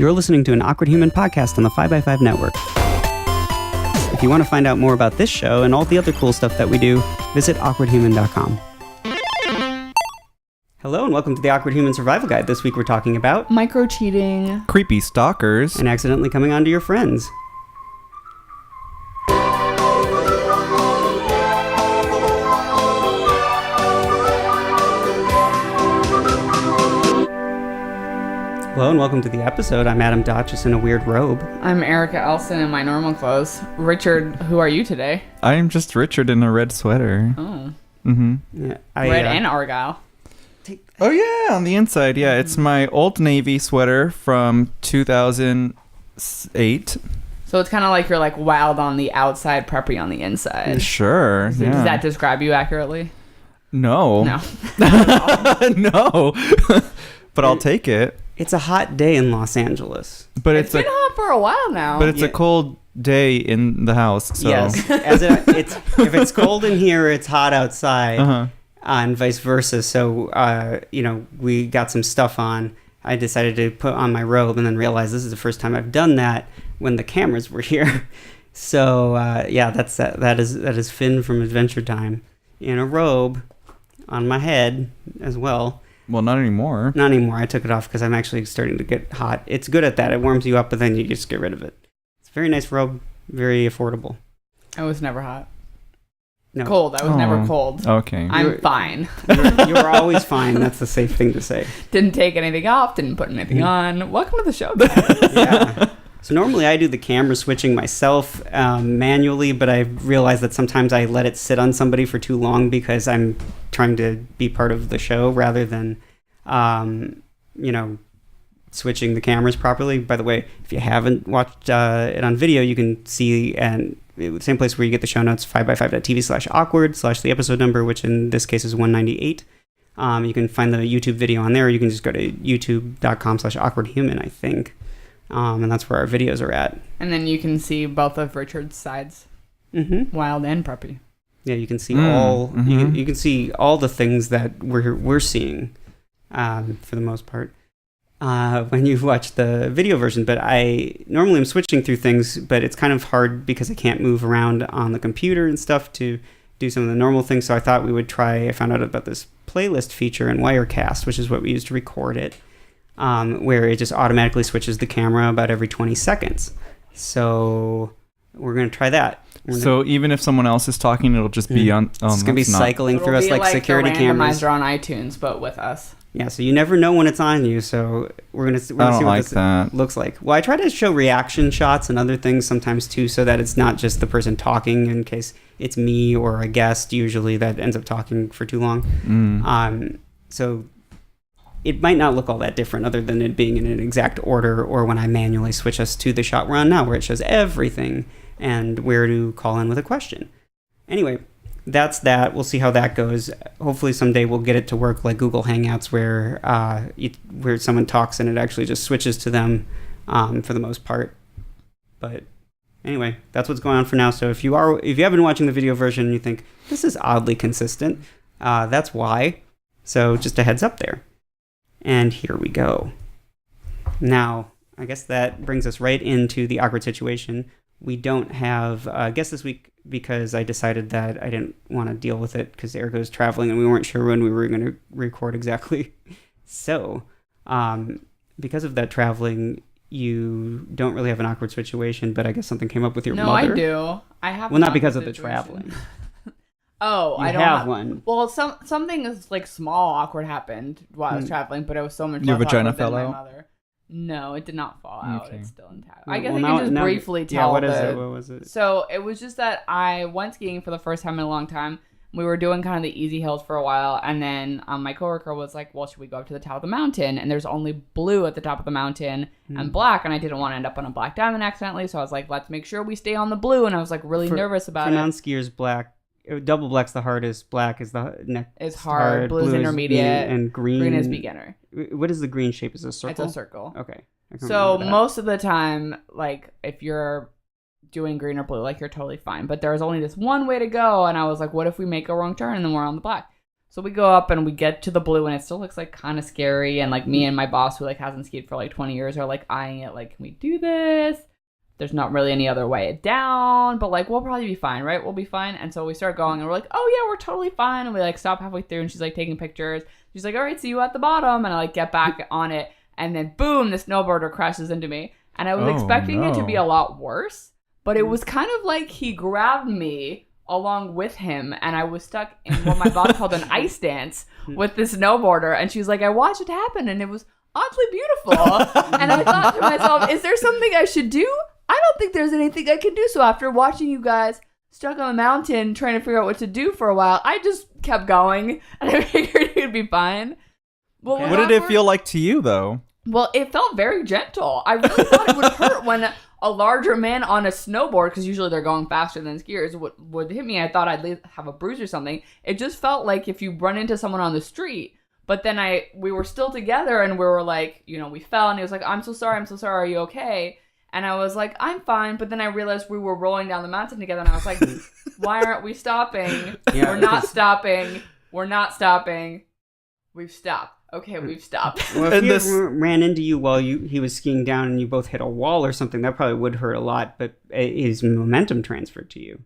You're listening to an Awkward Human podcast on the 5x5 network. If you want to find out more about this show and all the other cool stuff that we do, visit awkwardhuman.com. Hello and welcome to the Awkward Human Survival Guide. This week we're talking about micro-cheating, creepy stalkers, and accidentally coming onto your friends. Hello and welcome to the episode. I'm Adam Dotch, just in a weird robe. I'm Erica Elson in my normal clothes. Richard, who are you today? I am just Richard in a red sweater. Oh. Mm-hmm. Yeah, Red and Argyle. Oh, yeah, on the inside. Yeah, it's my Old Navy sweater from 2008. So it's kind of like you're like wild on the outside, preppy on the inside. Sure, So yeah. Does that describe you accurately? No. No. No. But I'll take it. It's a hot day in Los Angeles. But It's been hot for a while now. But it's a cold day in the house. So. Yes. If it's cold in here, it's hot outside. Uh-huh. And vice versa. So, we got some stuff on. I decided to put on my robe and then realized this is the first time I've done that when the cameras were here. So, that is Finn from Adventure Time in a robe on my head as well. Well, not anymore. Not anymore. I took it off because I'm actually starting to get hot. It's good at that. It warms you up, but then you just get rid of it. It's a very nice robe. Very affordable. I was never hot. No. Cold. I was never cold. Okay. I'm fine. You were always fine. That's the safe thing to say. Didn't take anything off. Didn't put anything on. Welcome to the show, guys. Yeah. So normally I do the camera switching myself manually, but I realized that sometimes I let it sit on somebody for too long because I'm trying to be part of the show rather than, switching the cameras properly. By the way, if you haven't watched it on video, you can see the same place where you get the show notes, 5x5.tv/awkward/ the episode number, which in this case is 198. You can find the YouTube video on there, or you can just go to youtube.com/awkwardhuman, I think. And that's where our videos are at. And then you can see both of Richard's sides. Mm-hmm. Wild and preppy. Yeah, you can see all. Mm-hmm. You can see all the things that we're seeing, for the most part, when you watch the video version. But I normally am switching through things, but it's kind of hard because I can't move around on the computer and stuff to do some of the normal things. So I thought we would try. I found out about this playlist feature in Wirecast, which is what we use to record it. Where it just automatically switches the camera about every 20 seconds. So we're going to try that. So even if someone else is talking, it'll just be on... it's going to be cycling through us like security cameras. The randomizer on iTunes, but with us. Yeah, so you never know when it's on you. So we're going to see what this looks like. Well, I try to show reaction shots and other things sometimes too, so that it's not just the person talking in case it's me or a guest usually that ends up talking for too long. So... it might not look all that different other than it being in an exact order, or when I manually switch us to the shot we're on now where it shows everything and where to call in with a question. Anyway, that's that. We'll see how that goes. Hopefully someday we'll get it to work like Google Hangouts where where someone talks and it actually just switches to them for the most part. But anyway, that's what's going on for now. So if you have been watching the video version and you think this is oddly consistent, that's why. So just a heads up there. And here we go. Now, I guess that brings us right into the awkward situation. We don't have a guest this week because I decided that I didn't want to deal with it because Erica was traveling and we weren't sure when we were going to record exactly. So, because of that traveling, you don't really have an awkward situation, but I guess something came up with your mother. No, I do. I have. Well, not because of the traveling. Oh, I don't have one. Well, something is like small awkward happened while I was traveling, but it was so much Your more vagina awkward than fell my out? mother. No, it did not fall out. Okay. It's still intact. Well, I guess well, I can just briefly tell. Yeah, what is it? What was it? So it was just that I went skiing for the first time in a long time. We were doing kind of the easy hills for a while, and then my coworker was like, well, should we go up to the top of the mountain? And there's only blue at the top of the mountain and black, and I didn't want to end up on a black diamond accidentally, so I was like, let's make sure we stay on the blue, and I was like really nervous about for it. For non-skiers, black, double black's the hardest, black is the next It's hard, blue is intermediate, and green is beginner. What is the green shape? Is it a circle? It's a circle. Okay. So most of the time, like if you're doing green or blue, like you're totally fine. But there was only this one way to go, and I was like, what if we make a wrong turn and then we're on the black? So we go up and we get to the blue, and it still looks like kind of scary. And like me and my boss, who like hasn't skied for like 20 years, are like eyeing it, like, can we do this? There's not really any other way down, but like we'll probably be fine, right? We'll be fine. And so we start going, and we're like, oh yeah, we're totally fine. And we like stop halfway through, and she's like taking pictures. She's like, all right, see you at the bottom. And I like get back on it, and then boom, the snowboarder crashes into me. And I was expecting it to be a lot worse, but it was kind of like he grabbed me along with him, and I was stuck in what my boss called an ice dance with this snowboarder. And she was like, I watched it happen, and it was oddly beautiful. And I thought to myself, is there something I should do? I don't think there's anything I can do. So after watching you guys stuck on a mountain trying to figure out what to do for a while, I just kept going, and I figured it would be fine. Well, what did it feel like to you, though? Well, it felt very gentle. I really thought it would hurt when a larger man on a snowboard, because usually they're going faster than skiers, would hit me. I thought I'd have a bruise or something. It just felt like if you run into someone on the street. But then we were still together, and we were like, we fell, and he was like, I'm so sorry, are you okay? And I was like, I'm fine. But then I realized we were rolling down the mountain together, and I was like, why aren't we stopping? Yeah, we're not stopping. We've stopped. Okay, we've stopped. Well, if he ran into you while he was skiing down and you both hit a wall or something, that probably would hurt a lot, but his momentum transferred to you.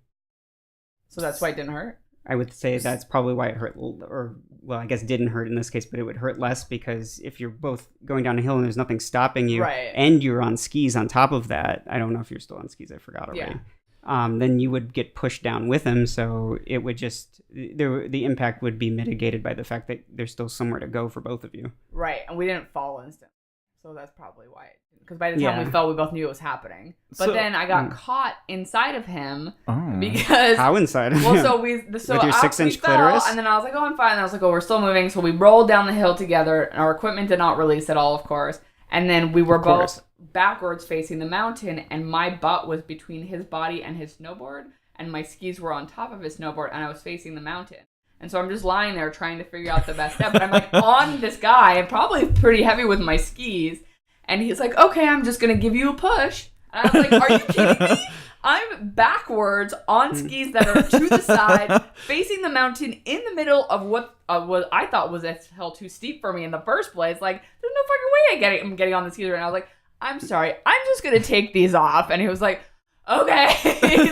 So that's why it didn't hurt? I would say that's probably why it hurt, or, well, I guess didn't hurt in this case, but it would hurt less because if you're both going down a hill and there's nothing stopping you, right, and you're on skis on top of that, I don't know if you're still on skis, I forgot already. Yeah. Then you would get pushed down with him, so it would just, the impact would be mitigated by the fact that there's still somewhere to go for both of you. Right, and we didn't fall instantly, so that's probably why. Because by the time we fell, we both knew it was happening. But then I got caught inside of him because... How inside of him? Well, with your 6-inch clitoris? And then I was like, oh, I'm fine. And I was like, oh, we're still moving. So we rolled down the hill together. And our equipment did not release at all, of course. And then we were both backwards facing the mountain, and my butt was between his body and his snowboard, and my skis were on top of his snowboard, and I was facing the mountain. And so I'm just lying there trying to figure out the best step, but I'm like on this guy, and probably pretty heavy with my skis, and he's like, okay, I'm just going to give you a push. And I was like, are you kidding me? I'm backwards on skis that are to the side, facing the mountain in the middle of what I thought was a hill too steep for me in the first place. Like, there's no fucking way I'm getting on the skis right now. I was like, I'm sorry, I'm just going to take these off. And he was like, okay.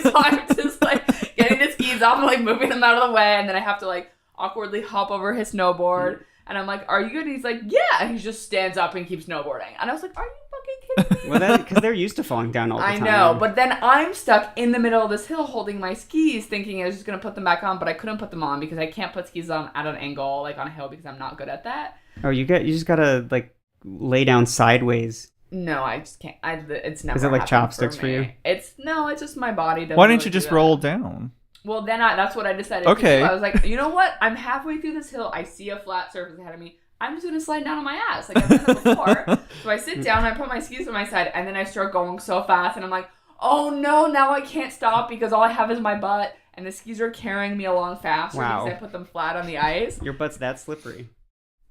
So I'm just like getting the skis off and like moving them out of the way. And then I have to like awkwardly hop over his snowboard. And I'm like, are you good? And he's like, yeah. And he just stands up and keeps snowboarding. And I was like, are you fucking kidding me? Well, because they're used to falling down all the time. I know. But then I'm stuck in the middle of this hill holding my skis thinking I was just going to put them back on. But I couldn't put them on because I can't put skis on at an angle, like on a hill, because I'm not good at that. Oh, you just got to like lay down sideways. No, I just can't. It's never. Is it like chopsticks for you? It's just my body doesn't. Why didn't you just roll down? Well, then that's what I decided to do. I was like, you know what? I'm halfway through this hill. I see a flat surface ahead of me. I'm just going to slide down on my ass. Like I've done it before. So I sit down, I put my skis on my side, and then I start going so fast. And I'm like, oh no, now I can't stop because all I have is my butt. And the skis are carrying me along faster because I put them flat on the ice. Your butt's that slippery.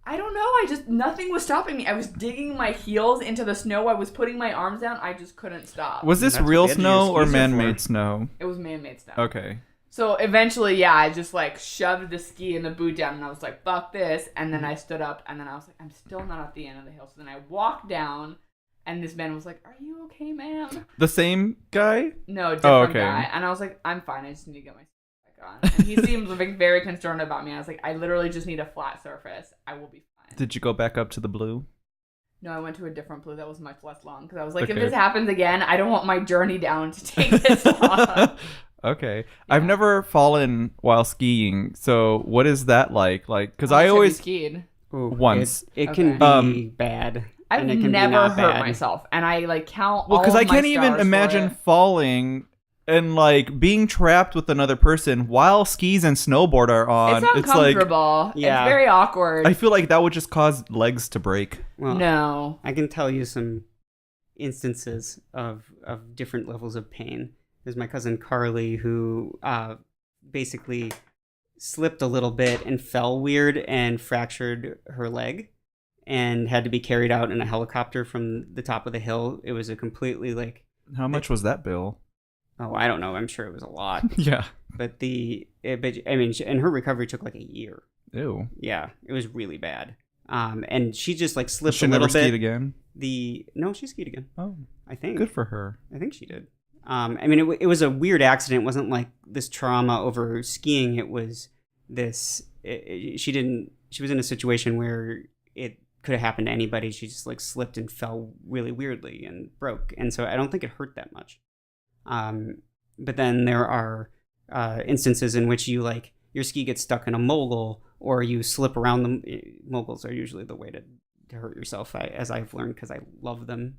I don't know. Nothing was stopping me. I was digging my heels into the snow. I was putting my arms down. I just couldn't stop. Was this real snow or man-made snow? It was man-made snow. Okay. So eventually, I just like shoved the ski and the boot down, and I was like, fuck this. And then I stood up, and then I was like, I'm still not at the end of the hill. So then I walked down, and this man was like, are you okay, ma'am? The same guy? No, different guy. And I was like, I'm fine. I just need to get my back on. And he seemed very concerned about me. I was like, I literally just need a flat surface. I will be fine. Did you go back up to the blue? No, I went to a different blue that was much less long. Because I was like, if this happens again, I don't want my journey down to take this long. Okay. Yeah. I've never fallen while skiing. So what is that like? Like, because I always skied once. It can be bad. I've never hurt myself, and I like count. Well, because I can't even imagine falling and like being trapped with another person while skis and snowboard are on. It's uncomfortable. It's very awkward. I feel like that would just cause legs to break. Well, no, I can tell you some instances of different levels of pain. There's my cousin Carly who basically slipped a little bit and fell weird and fractured her leg and had to be carried out in a helicopter from the top of the hill. It was a completely like... How much was that bill? Oh, I don't know. I'm sure it was a lot. Yeah. But and her recovery took like a year. Ew. Yeah, it was really bad. And she just like slipped She a little never bit. skied again? No, she skied again. Oh, I think. good for her. I think she did. I mean, it was a weird accident. It wasn't like this trauma over skiing. It was this. She was in a situation where it could have happened to anybody. She just like slipped and fell really weirdly and broke. And so I don't think it hurt that much. But then there are instances in which you like your ski gets stuck in a mogul or you slip around them. Moguls are usually the way to hurt yourself, as I've learned, because I love them.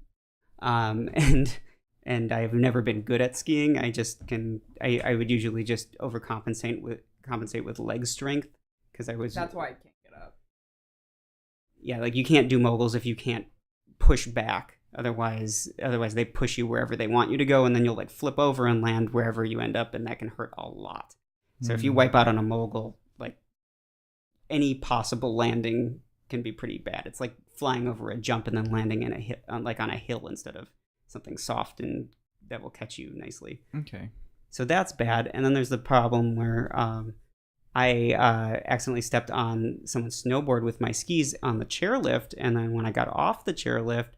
And I've never been good at skiing. I would usually just compensate with leg strength because That's why I can't get up. Yeah, like you can't do moguls if you can't push back. Otherwise they push you wherever they want you to go, and then you'll like flip over and land wherever you end up, and that can hurt a lot. So if you wipe out on a mogul, like any possible landing can be pretty bad. It's like flying over a jump and then landing in on a hill instead of something soft and that will catch you nicely. Okay. So that's bad. And then there's the problem where I accidentally stepped on someone's snowboard with my skis on the chairlift, and then when I got off the chairlift,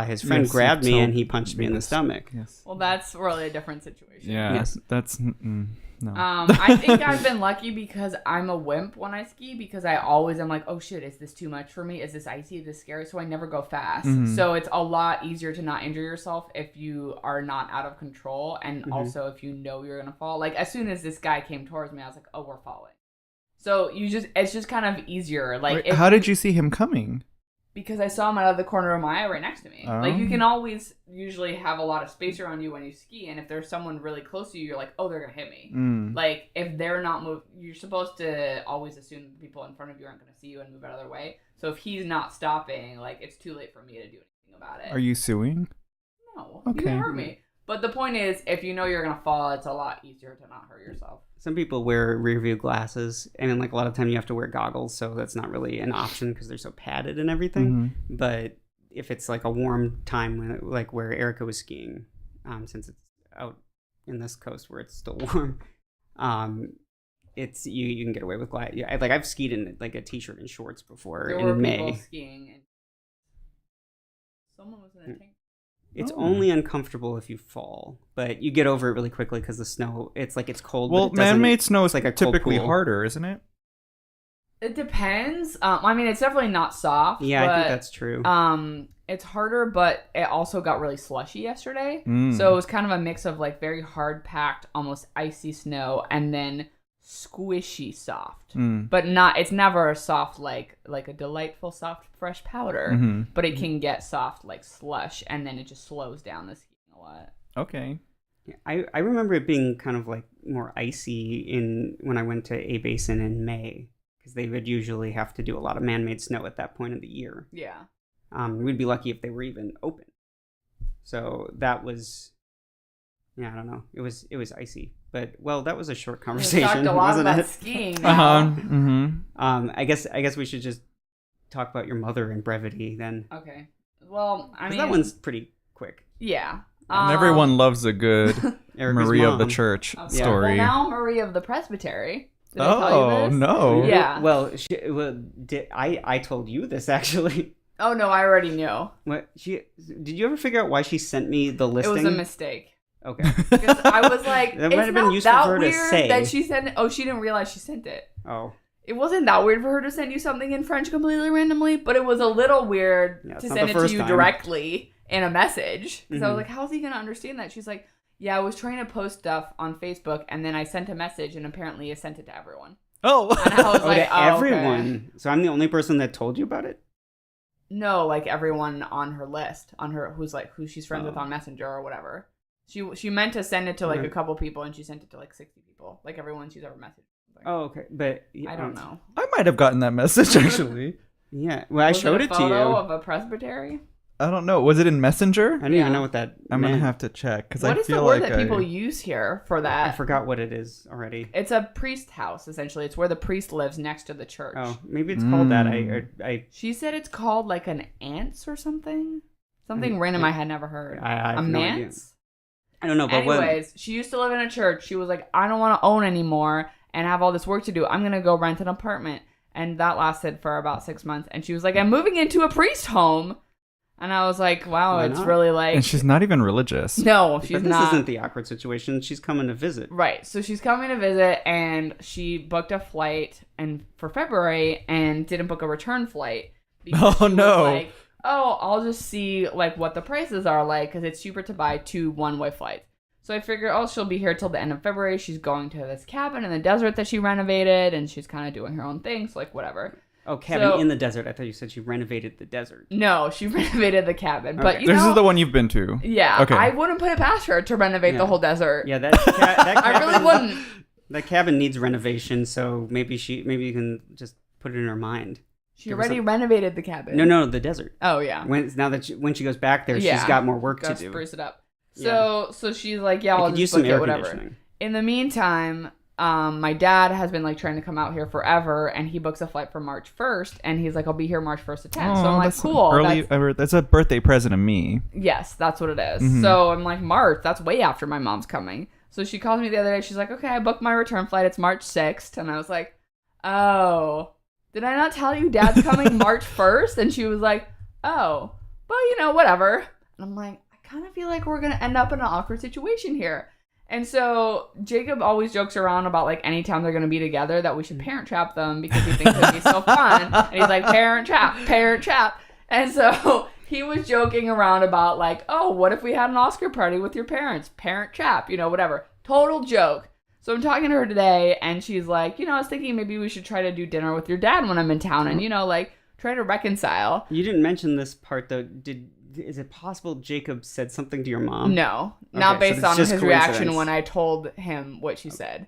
his friend grabbed me and he punched me in the stomach. Yes. Well, that's really a different situation. Yeah. Yes. That's no. I think I've been lucky because I'm a wimp when I ski, because I always am like, oh shit, is this too much for me? Is this icy? Is this scary? So I never go fast. Mhm. So it's a lot easier to not injure yourself if you are not out of control, and also if you know you're gonna fall. Like as soon as this guy came towards me, I was like, oh, we're falling. So it's just kind of easier. Like Wait, how did you see him coming? Because I saw him out of the corner of my eye right next to me. Oh. Like, you can always usually have a lot of space around you when you ski, and if there's someone really close to you, you're like, oh, they're going to hit me. Like, if they're not moving, you're supposed to always assume the people in front of you aren't going to see you and move out of their way. So if he's not stopping, like, it's too late for me to do anything about it. Are you suing? No, Okay. you can hurt me. But the point is, if you know you're going to fall, it's a lot easier to not hurt yourself. Some people wear rear view glasses, and like a lot of time you have to wear goggles, so that's not really an option because they're so padded and everything. But if it's like a warm time, like where Erica was skiing, since it's out in this coast where it's still warm, it's you can get away with glass. Yeah, like I've skied in like a t-shirt and shorts before There in were May. people skiing, and someone was in a tank. It's only uncomfortable if you fall, but you get over it really quickly because the snow. It's like it's cold. Well, but it doesn't- man-made snow is like a cold typically pool. harder, isn't it? It depends. I mean, it's definitely not soft. Yeah, but, I think that's true. It's harder, but it also got really slushy yesterday. Mm. So it was kind of a mix of like very hard packed, almost icy snow, and then squishy soft. But it's never a soft like a delightful soft fresh powder, but it can get soft like slush, and then it just slows down the skiing a lot. Okay. Yeah, I remember it being kind of like more icy when I went to A Basin in May, because they would usually have to do a lot of man-made snow at that point of the year. Yeah. We'd be lucky if they were even open. So that was, I don't know. It was icy, but well, that was a short We conversation, talked a lot wasn't about it? skiing now. I guess we should just talk about your mother in brevity then. Okay. Well, I 'Cause mean, that one's pretty quick. yeah. And everyone loves a good Erica's Maria of the mom. Church Okay. story. Well, now Maria of the Presbytery. Did I tell you this? No. Yeah. Well, I told you this actually. Oh no, I already knew. What did you ever figure out why she sent me the listing? It was a mistake. Okay. Because I was like, That might it's have been not useful that for her to weird say. that she sent it. Oh, she didn't realize she sent it. Oh. It wasn't that weird for her to send you something in French completely randomly, but it was a little weird Yeah, it's to not send the it to first you time. directly in a message. Because I Mhm. was like, how's he going to understand that? She's like, yeah, I was trying to post stuff on Facebook, and then I sent a message, and apparently I sent it to everyone. Oh. And I was Oh, like, to oh, everyone. okay. So I'm the only person that told you about it? No, like everyone on her list, who she's friends with Oh. on Messenger or whatever. She meant to send it to like Right. a couple people, and she sent it to like 60 people, like everyone she's ever messaged. Oh, okay. But I don't know. I might have gotten that message actually. Yeah. Well, I Was showed it it a to you. photo of a presbytery? I don't know. Was it in Messenger? I don't Yeah. even know what that I'm meant. gonna have to check because I What is feel the word like that people use here for I that? forgot what it is already. It's a priest house, essentially. It's where the priest lives next to the church. Oh, maybe it's called that. Mm. I She said it's called like an ants or something. Something random I had never heard. I a have no idea. manse? I don't know, but Anyways, she used to live in a church. She was like, I don't want to own anymore. and have all this work to do. I'm going to go rent an apartment. And that lasted for about 6 months. And she was like, I'm moving into a priest home. And I was like, wow, it's really like... And she's not even religious. No, she's not. This isn't the awkward situation. She's coming to visit. Right. So she's coming to visit, and she booked a flight for February and didn't book a return flight. Oh, no. Like, oh, I'll just see like what the prices are like, because it's cheaper to buy 2 one-way flights. So I figure, she'll be here till the end of February. She's going to this cabin in the desert that she renovated, and she's kind of doing her own thing, so like whatever. Oh, cabin in the desert. I thought you said she renovated the desert. No, she renovated the cabin. Okay. But this is the one you've been to. Yeah. Okay. I wouldn't put it past her to renovate the whole desert. Yeah, that cabin, I really wouldn't. That cabin needs renovation, so maybe you can just put it in her mind. She already renovated the cabin. No, the desert. Oh, yeah. When she goes back there, she's got more work to do. Spruce it up. So she's like, yeah, I'll just book it, whatever. In the meantime, my dad has been like trying to come out here forever, and he books a flight for March 1st, and he's like, I'll be here March 1st to 10. So I'm like, cool. That's a birthday present of me. Yes, that's what it is. Mm-hmm. So I'm like, March, that's way after my mom's coming. So she calls me the other day. She's like, okay, I booked my return flight. It's March 6th. And I was like, oh, did I not tell you Dad's coming March 1st? And she was like, oh, well, whatever. And I'm like, I kind of feel like we're going to end up in an awkward situation here. And so Jacob always jokes around about like anytime they're going to be together that we should parent trap them because he thinks it'd be so fun. And he's like, parent trap. And so he was joking around about like, oh, what if we had an Oscar party with your parents? Parent trap, whatever. Total joke. So I'm talking to her today, and she's like, I was thinking maybe we should try to do dinner with your dad when I'm in town and, like try to reconcile. You didn't mention this part though. Is it possible Jacob said something to your mom? No, not based on his reaction when I told him what she said.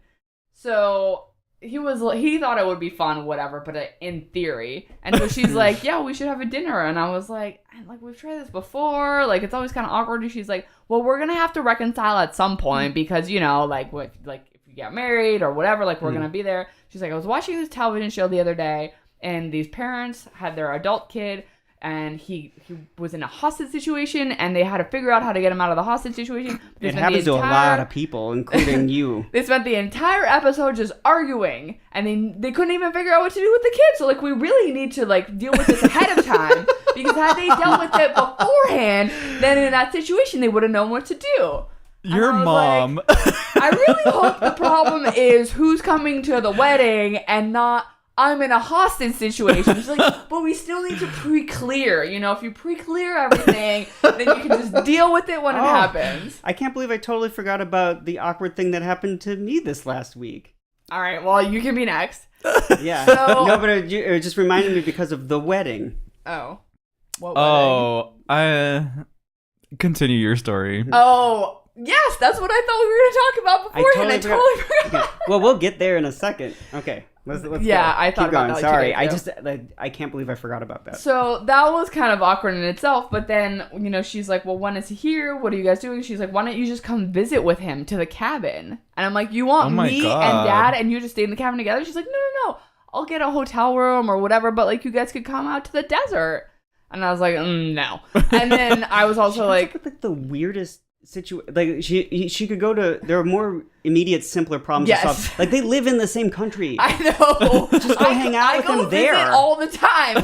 So he thought it would be fun, whatever, but in theory. And so she's like, yeah, we should have a dinner. And I was like, we've tried this before. Like, it's always kind of awkward. And she's like, well, we're going to have to reconcile at some point because, if you get married or whatever, like, we're going to be there. She's like, I was watching this television show the other day, and these parents had their adult kid, and he was in a hostage situation, and they had to figure out how to get him out of the hostage situation. It happens to a lot of people, including you. They spent the entire episode just arguing, and they couldn't even figure out what to do with the kids. So, we really need to, deal with this ahead of time, because had they dealt with it beforehand, then in that situation, they would have known what to do. Your mom. Like, I really hope the problem is who's coming to the wedding and not I'm in a hostage situation. She's like, but we still need to pre-clear. If you pre-clear everything, then you can just deal with it when it happens. I can't believe I totally forgot about the awkward thing that happened to me this last week. All right, well, you can be next. Yeah. No, but it just reminded me because of the wedding. Oh. What wedding? Continue your story. Oh, yes, that's what I thought we were going to talk about beforehand. I totally forgot. Okay. Well, we'll get there in a second. Okay. Let's go. I thought Keep going. About that. Sorry, I can't believe I forgot about that. So that was kind of awkward in itself. But then, she's like, well, when is he here? What are you guys doing? She's like, why don't you just come visit with him to the cabin? And I'm like, you want me and Dad and you just stay in the cabin together? She's like, no. I'll get a hotel room or whatever. But you guys could come out to the desert. And I was like, no. And then I was also with, the weirdest situation. She could go to. There are more immediate, simpler problems to solve. They live in the same country. I know. Just go hang out with them there all the time.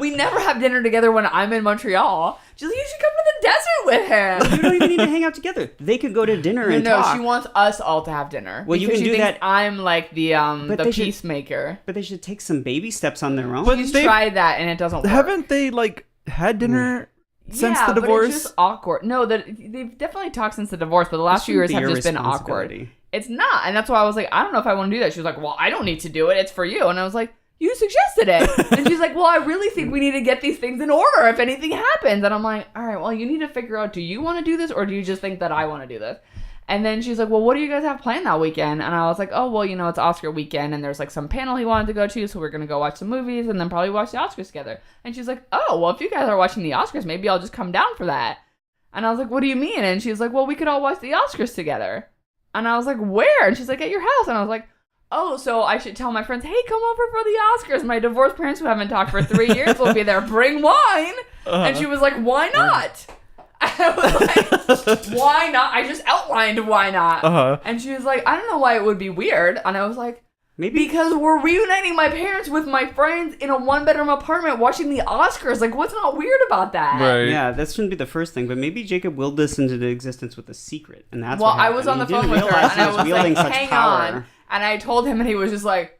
We never have dinner together when I'm in Montreal. You should come to the desert with him. You don't even need to hang out together. They could go to dinner and talk. No, she wants us all to have dinner. Well, you can do that. I'm the peacemaker. But they should take some baby steps on their own. But she's tried that and it doesn't work. Haven't they had dinner? Since the divorce? But it's just awkward. No, they've definitely talked since the divorce, but the last few years have just been awkward. It's not. And that's why I was like, I don't know if I want to do that. She was like, well, I don't need to do it. It's for you. And I was like, you suggested it. And she's like, well, I really think we need to get these things in order if anything happens. And I'm like, all right, well, you need to figure out, do you want to do this or do you just think that I want to do this? And then she's like, well, what do you guys have planned that weekend? And I was like, oh, well, it's Oscar weekend, and there's some panel he wanted to go to, so we're going to go watch some movies and then probably watch the Oscars together. And she's like, oh, well, if you guys are watching the Oscars, maybe I'll just come down for that. And I was like, what do you mean? And she's like, well, we could all watch the Oscars together. And I was like, where? And she's like, at your house. And I was like, oh, so I should tell my friends, hey, come over for the Oscars. My divorced parents who haven't talked for 3 years will be there. Bring wine. And she was like, why not? I was like, why not? I just outlined why not. And she was like, I don't know why it would be weird. And I was like, Maybe because we're reuniting my parents with my friends in a 1-bedroom apartment watching the Oscars. Like, what's not weird about that? Right. Yeah, that shouldn't be the first thing, but maybe Jacob willed this into existence with a secret, and that's well, what I was on the He phone didn't with her, realize and he I was wielding like, such hang power. on. And I told him, and he was just like...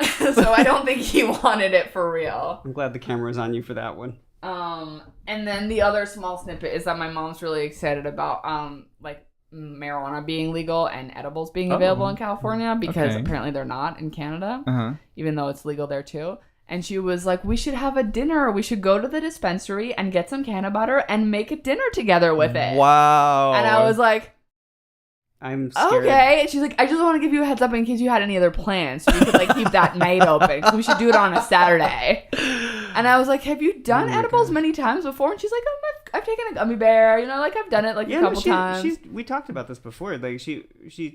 So I don't think he wanted it for real. I'm glad the camera was on you for that one. And then the other small snippet is that my mom's really excited about like marijuana being legal and edibles being available in California because apparently they're not in Canada, even though it's legal there too. And she was like, we should have a dinner. We should go to the dispensary and get some canna butter and make a dinner together with it. Wow. And I was like, I'm scared. okay. And she's like, I just want to give you a heads up in case you had any other plans. So you could like keep that night open. So we should do it on a Saturday. And I was like, have you done edibles many times before? And she's like, I've taken a gummy bear. You know, like I've done it like a couple times. We talked about this before. Like she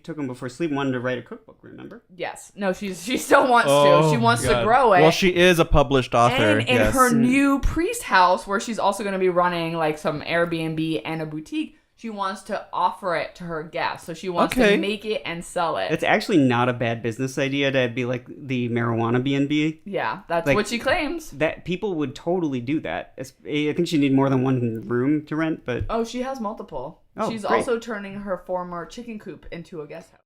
took them before sleep and wanted to write a cookbook, remember? Yes. No, she still wants to. She wants to grow it. Well, she is a published author. And in her new priest house, where she's also going to be running like some Airbnb and a boutique, she wants to offer it to her guests. So she wants to make it and sell it. It's actually not a bad business idea to be like the marijuana B&B. Yeah, that's like, what she claims. That people would totally do that. I think she need more than one room to rent, but... Oh, she has multiple. She's great. also turning her former chicken coop into a guest house.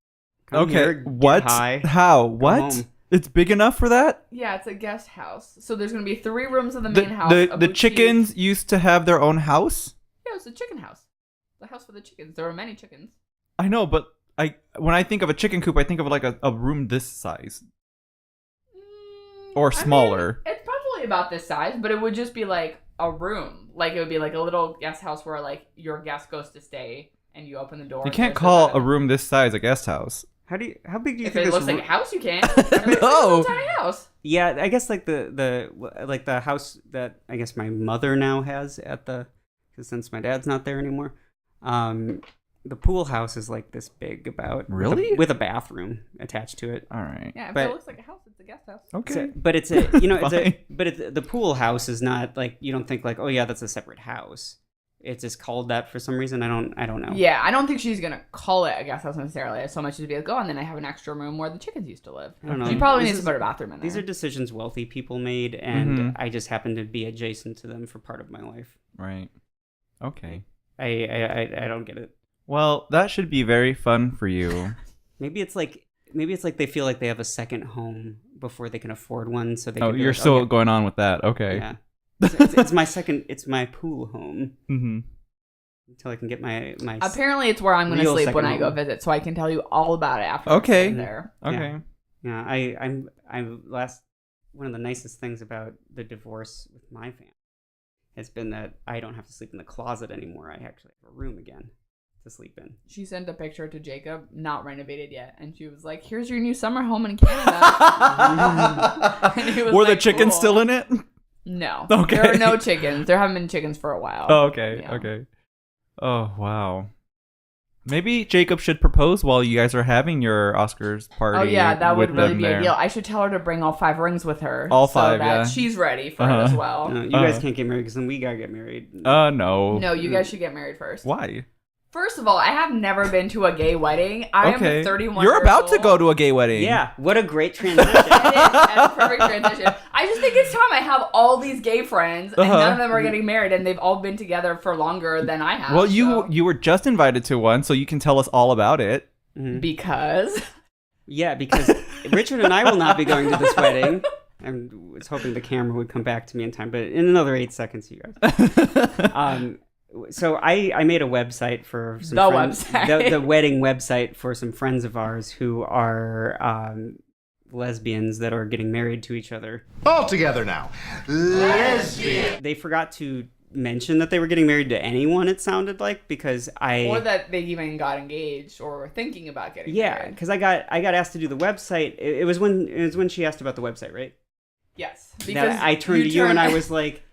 Come here, what? high, how? What? home. It's big enough for that? Yeah, it's a guest house. So there's going to be 3 rooms in the main house. The chickens used to have their own house? Yeah, it's a chicken house. The house for the chickens. There are many chickens. I know, but when I think of a chicken coop, I think of like a room this size. Or smaller. I mean, it's probably about this size, but it would just be like a room. Like it would be like a little guest house where like your guest goes to stay and you open the door. You can't call a room this size a guest house. How big do you if think it this looks like a house, you can. No. It's a tiny house. Yeah, I guess like the house that I guess my mother now has at the, because since my dad's not there anymore, the pool house is like this big about really with a bathroom attached to it. All right. Yeah, if but, it looks like a house, it's a guest house. Okay. So, but it's a the pool house is not like, you don't think like, oh yeah, that's a separate house. It's just called that for some reason. I don't know. Yeah, I don't think she's gonna call it a guest house necessarily. So much as be like, oh, and then I have an extra room where the chickens used to live. I don't know. She probably needs to put a bathroom in there. These are decisions wealthy people made, and I just happen to be adjacent to them for part of my life. Right. Okay. I don't get it. Well, that should be very fun for you. Maybe it's like they feel like they have a second home before they can afford one, so they. Oh, can be you're like, still okay. going on with that. Okay. Yeah. It's my second. It's my pool home. Mm-hmm. Until I can get my. Apparently, it's where I'm going to real sleep when second I go home. visit, so I can tell you all about it after. Okay. I'm there. Okay. Yeah, I'm one of the nicest things about the divorce with my family has been that I don't have to sleep in the closet anymore. I actually have a room again to sleep in. She sent a picture to Jacob, not renovated yet, and she was like, "Here's your new summer home in Canada." And he was Were the like, chickens cool. still in it? No. Okay. There are no chickens. There haven't been chickens for a while. Oh, okay. Yeah. Okay. Oh, wow. Maybe Jacob should propose while you guys are having your Oscars party. Oh yeah, that would with really them be there. a deal. I should tell her to bring all 5 rings with her. All so 5, that yeah. she's ready for it as well. No, you guys can't get married because then we gotta get married. No. No, you guys should get married first. Why? First of all, I have never been to a gay wedding. I am 31 You're years about to old. go to a gay wedding. Yeah, what a great transition. It is. That's a perfect transition. I just think it's time. I have all these gay friends, and none of them are getting married, and they've all been together for longer than I have. Well, you were just invited to one, so you can tell us all about it. Because Yeah, because Richard and I will not be going to this wedding. I was hoping the camera would come back to me in time, but in another 8 seconds, you guys. So I made a website for some the wedding website for some friends of ours who are lesbians that are getting married to each other. All together now. Lesbian. They forgot to mention that they were getting married to anyone, it sounded like, because or that they even got engaged or were thinking about getting yeah, married. because I got asked to do the website. It was when she asked about the website, right? Yes, Because I turned to you and I was like,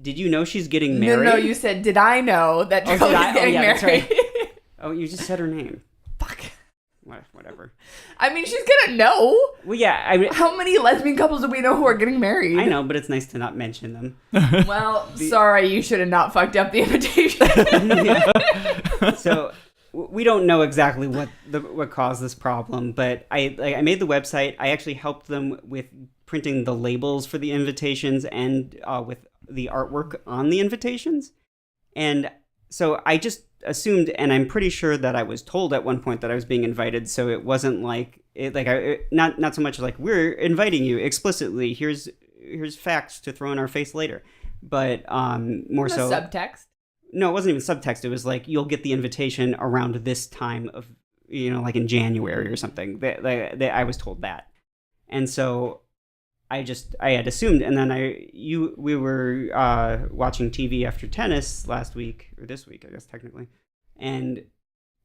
"Did you know she's getting married?" No, you said, "Did I know that Charlie's getting married?" That's right. Oh, you just said her name. Fuck. Whatever. I mean, she's gonna know. Well, yeah. How many lesbian couples do we know who are getting married? I know, but it's nice to not mention them. Well, sorry, you should have not fucked up the invitation. So we don't know exactly what caused this problem, but I made the website. I actually helped them with printing the labels for the invitations and with the artwork on the invitations. And so I just assumed, and I'm pretty sure that I was told at one point that I was being invited. So it wasn't not so much like, we're inviting you explicitly. Here's facts to throw in our face later. But more so subtext. No, it wasn't even subtext. It was like, you'll get the invitation around this time of, like in January or something. That I was told that. And so I had assumed. And then we were watching TV after tennis last week, or this week, I guess, technically. And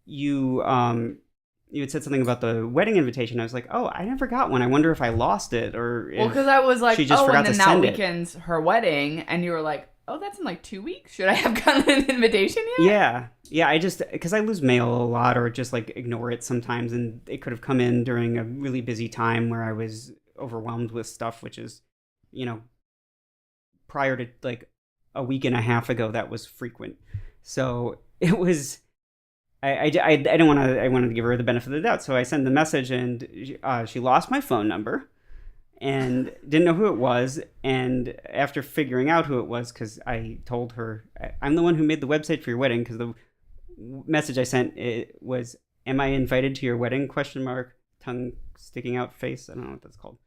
you had said something about the wedding invitation. I was like, oh, I never got one. I wonder if I lost it, or well, because I was like, she just forgot and then to that send weekend's her wedding, and you were like, oh, that's in like 2 weeks. Should I have gotten an invitation yet? Yeah. I just, because I lose mail a lot, or just like ignore it sometimes, and it could have come in during a really busy time where I was overwhelmed with stuff, which is, prior to like a week and a half ago, that was frequent. So it was. I didn't want to. I wanted to give her the benefit of the doubt, so I sent the message, and she lost my phone number, and didn't know who it was. And after figuring out who it was, because I told her I'm the one who made the website for your wedding, because the message I sent was, "Am I invited to your wedding?" ? Tongue sticking out face. I don't know what that's called.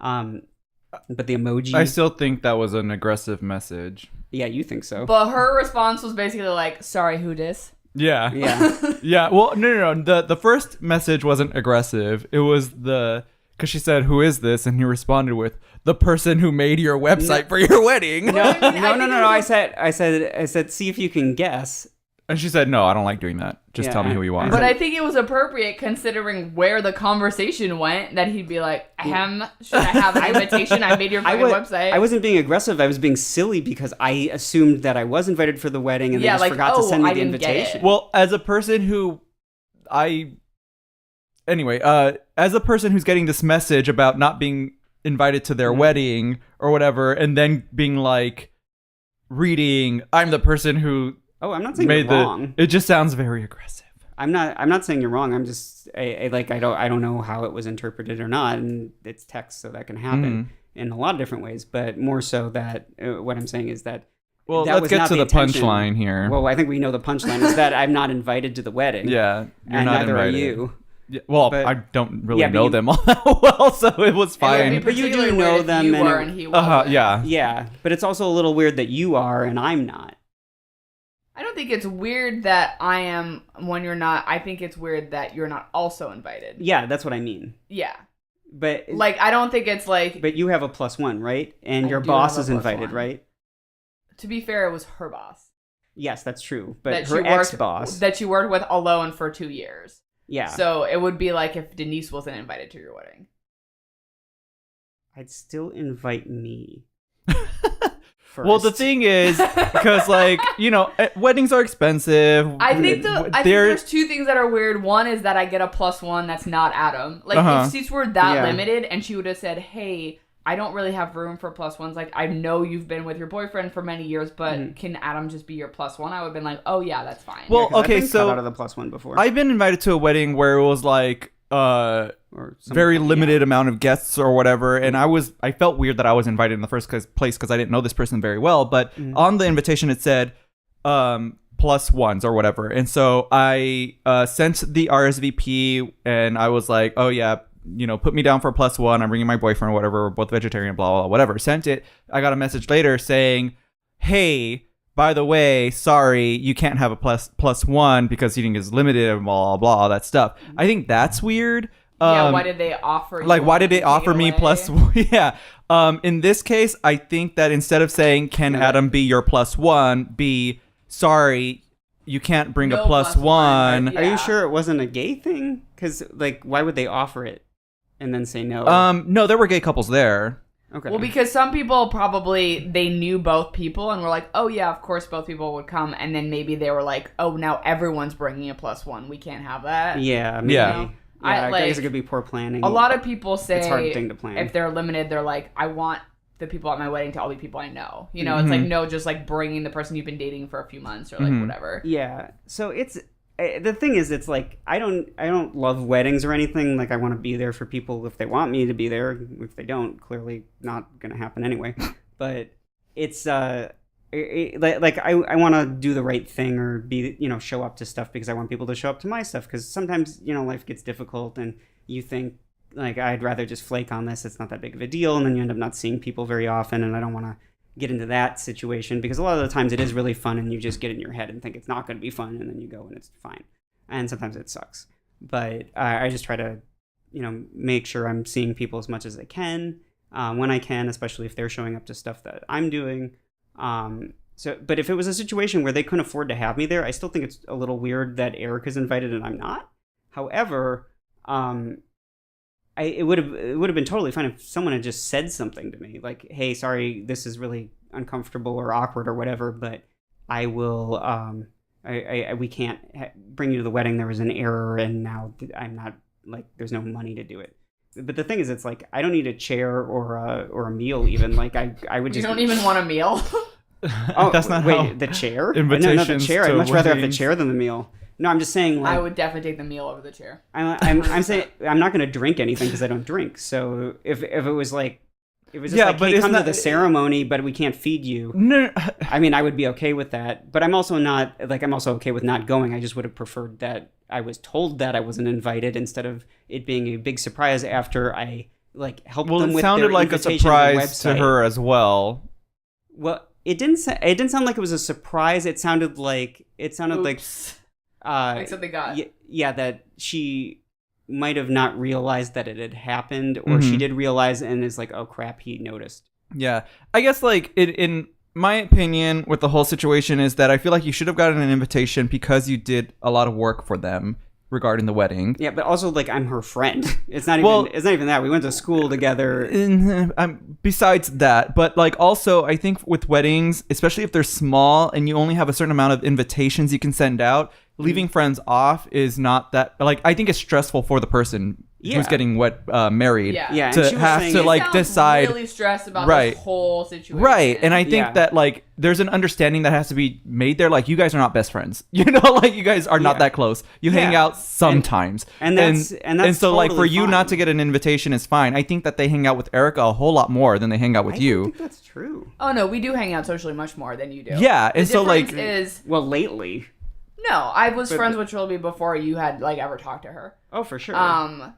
But the emoji. I still think that was an aggressive message. Yeah, you think so? But her response was basically like, "Sorry, who dis?" Yeah. Yeah. Yeah. Well, no. The first message wasn't aggressive. It was because she said, "Who is this?" And he responded with, "The person who made your website for your wedding." No. I said, "See if you can guess." And she said, "No, I don't like doing that. Just tell me who you want." But I think it was appropriate considering where the conversation went that he'd be like, should I have an invitation? I made your fucking website. I wasn't being aggressive. I was being silly because I assumed that I was invited for the wedding, and they just forgot to send me the invitation. Well, as a person who as a person who's getting this message about not being invited to their wedding or whatever, and then being like, reading, I'm the person who... Oh, I'm not saying you're wrong. It just sounds very aggressive. I'm not saying you're wrong. I'm just I don't know how it was interpreted or not, and it's text, so that can happen in a lot of different ways. But more so that what I'm saying is that. Well, let's get to the punchline here. Well, I think we know the punchline is that I'm not invited to the wedding. Yeah, and not neither invited. are you. Yeah, well, I don't really know them all that well, so it was fine. But you do know them, and he wasn't. Yeah, but it's also a little weird that you are and I'm not. I don't think it's weird that I am when you're not. I think it's weird that you're not also invited. Yeah, that's what I mean. Yeah. But like, I don't think it's like... But you have a +1, right? And your boss is invited, right? To be fair, it was her boss. Yes, that's true. But her ex-boss. That she worked with alone for 2 years. Yeah. So it would be like if Denise wasn't invited to your wedding. I'd still invite me. First. Well, the thing is, because weddings are expensive. I think there's two things that are weird. One is that I get a +1 that's not Adam. Like, if seats were that limited and she would have said, "Hey, I don't really have room for +1s. Like, I know you've been with your boyfriend for many years, but can Adam just be your +1?" I would have been like, "Oh yeah, that's fine." Well, okay, so out of the +1 before. I've been invited to a wedding where it was like very limited amount of guests or whatever, and I felt weird that I was invited in the first place because I didn't know this person very well. But on the invitation it said +1s or whatever, and so I sent the RSVP, and I was like, "Oh yeah, put me down for +1. I'm bringing my boyfriend or whatever. We're both vegetarian, blah, blah, blah, whatever." Sent it. I got a message later saying, "Hey, by the way, sorry, you can't have a +1 because seating is limited and blah, blah, blah, all that stuff." I think that's weird. Why did they offer you? Like, why did they offer me +1? Yeah. In this case, I think that instead of saying, "Can Adam be your +1?" be, "Sorry, you can't bring a +1. Are you sure it wasn't a gay thing? Because, why would they offer it and then say no? No, there were gay couples there. Okay. Well, because some people they knew both people and were like, "Oh yeah, of course both people would come," and then maybe they were like, "Oh, now everyone's bringing a +1. We can't have that." Yeah, maybe. Yeah. I guess it could be poor planning. A lot of people say it's a hard thing to plan. If they're limited, they're like, "I want the people at my wedding to all be people I know." It's like, no, just like bringing the person you've been dating for a few months or like whatever. Yeah. So it's the thing is, it's like I don't love weddings or anything. Like I want to be there for people if they want me to be there. If they don't, clearly not going to happen anyway. But it's like I want to do the right thing or be, show up to stuff because I want people to show up to my stuff. Because sometimes life gets difficult and you think like I'd rather just flake on this. It's not that big of a deal, and then you end up not seeing people very often. And I don't want to get into that situation because a lot of the times it is really fun and you just get in your head and think it's not going to be fun, and then you go and it's fine. And sometimes it sucks. But I just try to, make sure I'm seeing people as much as I can when I can, especially if they're showing up to stuff that I'm doing. But if it was a situation where they couldn't afford to have me there, I still think it's a little weird that Erica's invited and I'm not. However, it would have been totally fine if someone had just said something to me like, "Hey, sorry, this is really uncomfortable or awkward or whatever, but I will. We can't bring you to the wedding. There was an error, and now I'm not like there's no money to do it." But the thing is, it's like I don't need a chair or a meal even. Like I would just. You don't even want a meal. Oh, that's not wait. The chair? Invitations no, the chair. I'd much rather have the weddings. chair than the meal. No, I'm just saying. Like, I would definitely take the meal over the chair. I'm saying I'm not going to drink anything because I don't drink. So if it was like. It was just Yeah, like, but hey, isn't come to that- the ceremony, but we can't feed you. No, I mean, I would be okay with that, but I'm also okay with not going. I just would have preferred that I was told that I wasn't invited instead of it being a big surprise after I helped well, them it with sounded their like a invitation surprise to website. her as well. Well, it didn't sound like it was a surprise. It sounded like Oops. Like something got. yeah, that she might have not realized that it had happened, or she did realize and is like, oh crap, he noticed. Yeah, I guess in my opinion with the whole situation is that I feel like you should have gotten an invitation because you did a lot of work for them regarding the wedding. Yeah, but also I'm her friend. It's not even that. We went to school together. Besides that, but also I think with weddings, especially if they're small and you only have a certain amount of invitations you can send out, leaving friends off is not that I think it's stressful for the person who's getting married Yeah. and to she was have saying- to She sounds decide really stressed about Right. this whole situation. right. And I think Yeah. that there's an understanding that has to be made there. You guys are not best friends, you guys are not Yeah. that close. You hang Yeah. out sometimes, And that's so for totally you fine. not to get an invitation is fine. I think that they hang out with Erica a whole lot more than they hang out with I you. don't think that's true. Oh no, we do hang out socially much more than you do. Yeah, The and so difference is Well, lately. no, I was But- friends with Trilby before you had ever talked to her. Oh, for sure.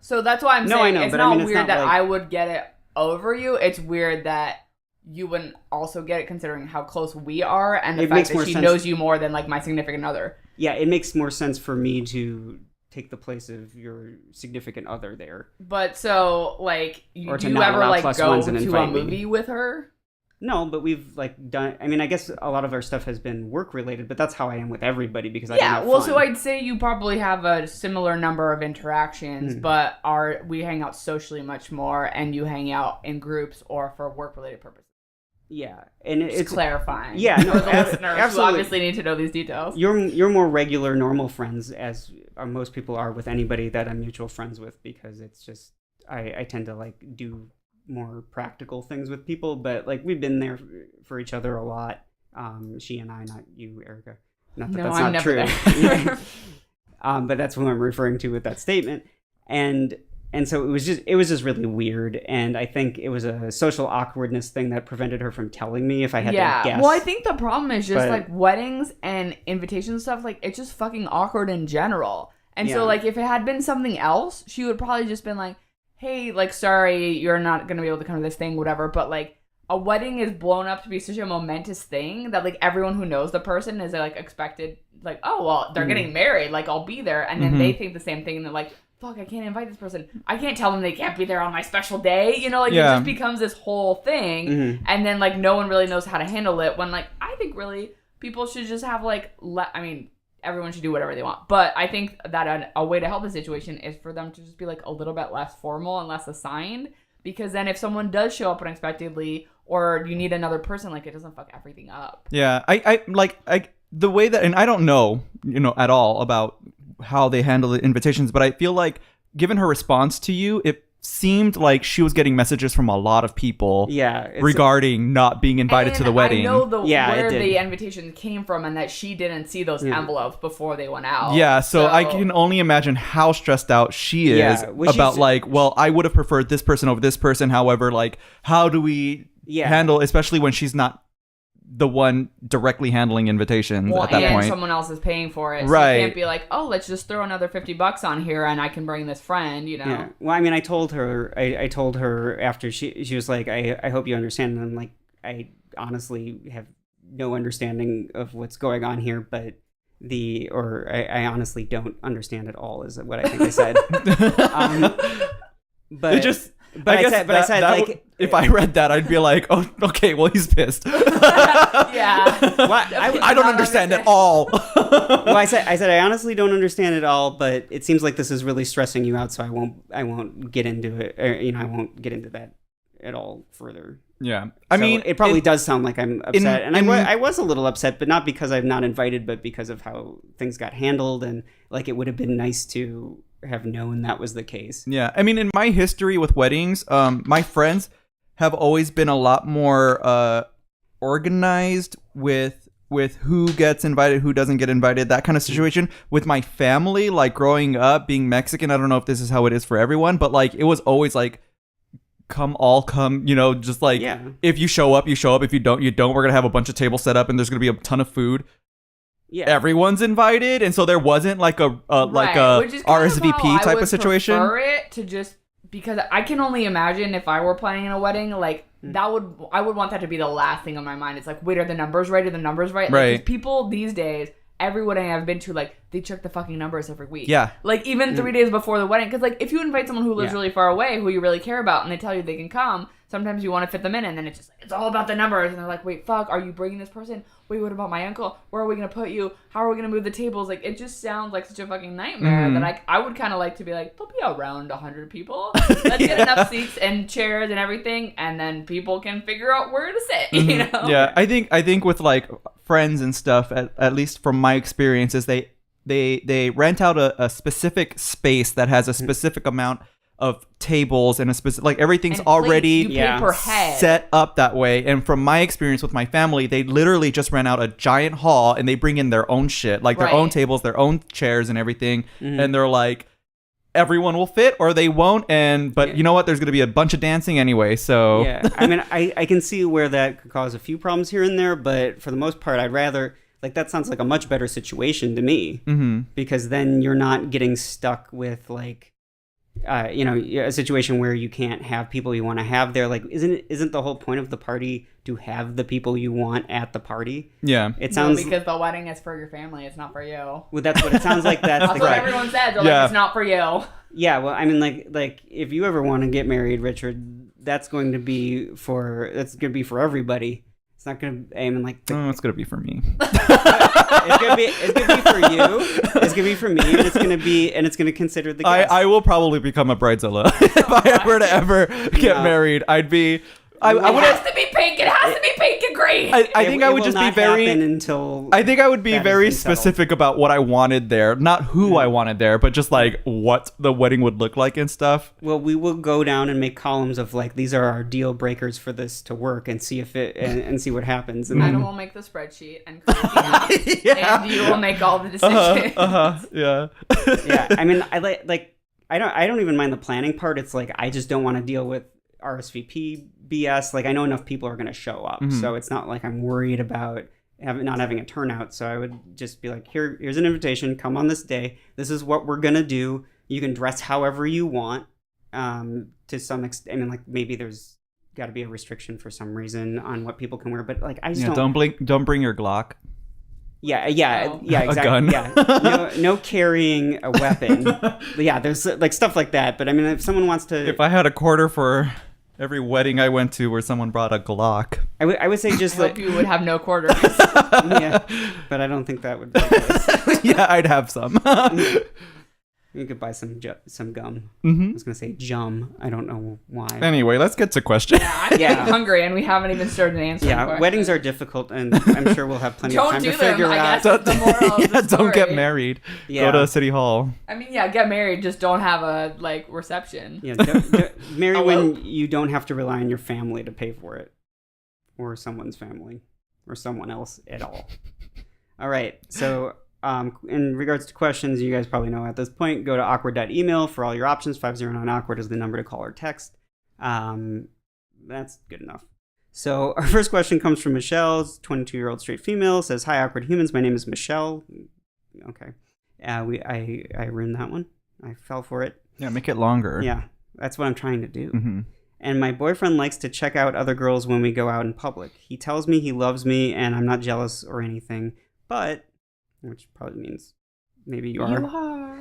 So that's why I'm No, saying I know, it's but I not mean, it's weird not that like- I would get it over you. It's weird that you wouldn't also get it considering how close we are and the It fact makes that more she sense. knows you more than my significant other. Yeah, it makes more sense for me to take the place of your significant other there. But so Or to do you not ever allow plus go ones and to a invite me. movie with her? No, but we've done. I mean, I guess a lot of our stuff has been work related, but that's how I am with everybody because I don't Yeah, have well, fun. so I'd say you probably have a similar number of interactions, but we hang out socially much more, and you hang out in groups or for work-related purposes. Yeah, and Just it's clarifying. Yeah, no, for the listeners who absolutely. obviously need to know these details. you're more regular, normal friends as most people are with anybody that I'm mutual friends with because it's just I tend to do more practical things with people, but we've been there for each other a lot. She and I, not you, Erica. Not that No, that's I'm not never true. there. But that's who I'm referring to with that statement. And so it was just really weird, and I think it was a social awkwardness thing that prevented her from telling me if I had to guess. Well, I think the problem is just But- weddings and invitations and stuff, it's just fucking awkward in general. And so Yeah. if it had been something else, she would probably just been like, hey, sorry, you're not gonna be able to come to this thing, whatever. But a wedding is blown up to be such a momentous thing that everyone who knows the person is expected oh well, they're getting married, I'll be there, and then they think the same thing and they're like, fuck, I can't invite this person. I can't tell them they can't be there on my special day. It Yeah. just becomes this whole thing. And then, no one really knows how to handle it when, I think really people should just have, I mean, everyone should do whatever they want. But I think that a way to help the situation is for them to just be, a little bit less formal and less assigned. Because then if someone does show up unexpectedly or you need another person, it doesn't fuck everything up. Yeah, I the way that, and I don't know, at all about how they handle the invitations, but I feel given her response to you, it seemed like she was getting messages from a lot of people regarding not being invited to the wedding. I know where the invitation came from and that she didn't see those envelopes before they went out. Yeah, so I can only imagine how stressed out she is about like, well, I would have preferred this person over this person. However, like, how do we handle, especially when she's not the one directly handling invitations at that point. Someone else is paying for it. So you can't be like, oh, let's just throw another $50 on here and I can bring this friend, you know? Yeah. Well, I mean, I told her after she was like, I hope you understand. And I'm like, I honestly have no understanding of what's going on here, but I honestly don't understand at all is what I think I said. But it just... I said, if I read that, I'd be like, oh, okay, well, he's pissed. Yeah. Well, I don't understand at all. Well, I said, I honestly don't understand at all, but it seems like this is really stressing you out, so I won't get into it. Or, I won't get into that at all further. Yeah. I mean, it probably does sound like I'm upset. I was a little upset, but not because I'm not invited, but because of how things got handled. And like, it would have been nice to have known that was the case. Yeah. I mean, in my history with weddings, my friends have always been a lot more organized with who gets invited, who doesn't get invited, that kind of situation. With my family, like growing up, being Mexican, I don't know if this is how it is for everyone, but like, it was always like, come, just like, if you show up, you show up. If you don't, you don't. We're going to have a bunch of tables set up and there's going to be a ton of food. Yeah. Everyone's invited. And so there wasn't like a RSVP type of situation. I would prefer it to just, because I can only imagine if I were planning a wedding, like I would want that to be the last thing on my mind. It's like, wait, are the numbers right? Are the numbers right? Right. Like, people these days, every wedding I've been to, like, they check the fucking numbers every week. Yeah. Like, even 3 days before the wedding. Because, like, if you invite someone who lives really far away, who you really care about, and they tell you they can come, sometimes you want to fit them in, and then it's just like, it's all about the numbers. And they're like, wait, fuck, are you bringing this person? Wait, what about my uncle? Where are we going to put you? How are we going to move the tables? Like, it just sounds like such a fucking nightmare that I would kind of like to be like, there'll be around 100 people. Let's get enough seats and chairs and everything, and then people can figure out where to sit, you know? Yeah, I think with, like, friends and stuff, at least from my experiences, they rent out a specific space that has a specific amount of tables and a specific, like, everything's already per head. Set up that way. And from my experience with my family, they literally just rent out a giant hall and they bring in their own shit, like their own tables, their own chairs and everything. And they're like, everyone will fit or they won't. But you know what? There's going to be a bunch of dancing anyway. So yeah, I mean, I can see where that could cause a few problems here and there, but for the most part, I'd rather, like, that sounds like a much better situation to me, because then you're not getting stuck with, like, a situation where you can't have people you want to have there. Like, isn't the whole point of the party to have the people you want at the party? Yeah, it sounds because the wedding is for your family. It's not for you. Well, that's what it sounds like. That's what everyone says. They're like, it's not for you. Yeah, well, I mean, like if you ever want to get married, Richard, that's going to be for everybody. It's not going to aim in like... it's going to be for me. It's going to be for you. It's going to be for me. And it's going to consider the guests. I will probably become a bridezilla. If I were to ever get married, I'd be... It has to be pink. It has to be pink and green. I think I would just be very... I think I would be very specific about what I wanted there. Not who I wanted there, but just like what the wedding would look like and stuff. Well, we will go down and make columns of like, these are our deal breakers for this to work and see if it... and see what happens. And then we'll make the spreadsheet and and you will make all the decisions. Yeah. Yeah. I mean, I don't even mind the planning part. It's like, I just don't want to deal with RSVP BS. Like, I know enough people are going to show up, so it's not like I'm worried about not having a turnout. So I would just be like, here's an invitation, come on this day, this is what we're going to do, you can dress however you want. To some extent, I mean, like, maybe there's got to be a restriction for some reason on what people can wear, but like, I just don't bring your Glock. Yeah, exactly. A gun. Yeah, no carrying a weapon. Yeah, there's like stuff like that. But I mean, if someone wants to, if I had a quarter for every wedding I went to where someone brought a Glock, I would say just I hope you would have no quarters. Yeah, but I don't think that would be the case. Yeah, I'd have some. You could buy some gum. Mm-hmm. I was gonna say jum. I don't know why. Anyway, let's get to questions. Yeah, I'm getting hungry, and we haven't even started answering. Yeah, weddings are difficult, and I'm sure we'll have plenty of time to figure out. That's the moral of the story. Don't get married. Yeah. Go to City Hall. I mean, yeah, get married. Just don't have a reception. Yeah, marry when you don't have to rely on your family to pay for it, or someone's family, or someone else at all. All right, so. In regards to questions, you guys probably know at this point, go to awkward.email for all your options. 509-AWKWARD is the number to call or text. That's good enough. So our first question comes from Michelle, 22-year-old straight female, says, "Hi, awkward humans. My name is Michelle." Okay. I ruined that one. I fell for it. Yeah, make it longer. Yeah, that's what I'm trying to do. Mm-hmm. And my boyfriend likes to check out other girls when we go out in public. He tells me he loves me and I'm not jealous or anything, but... which probably means maybe you are.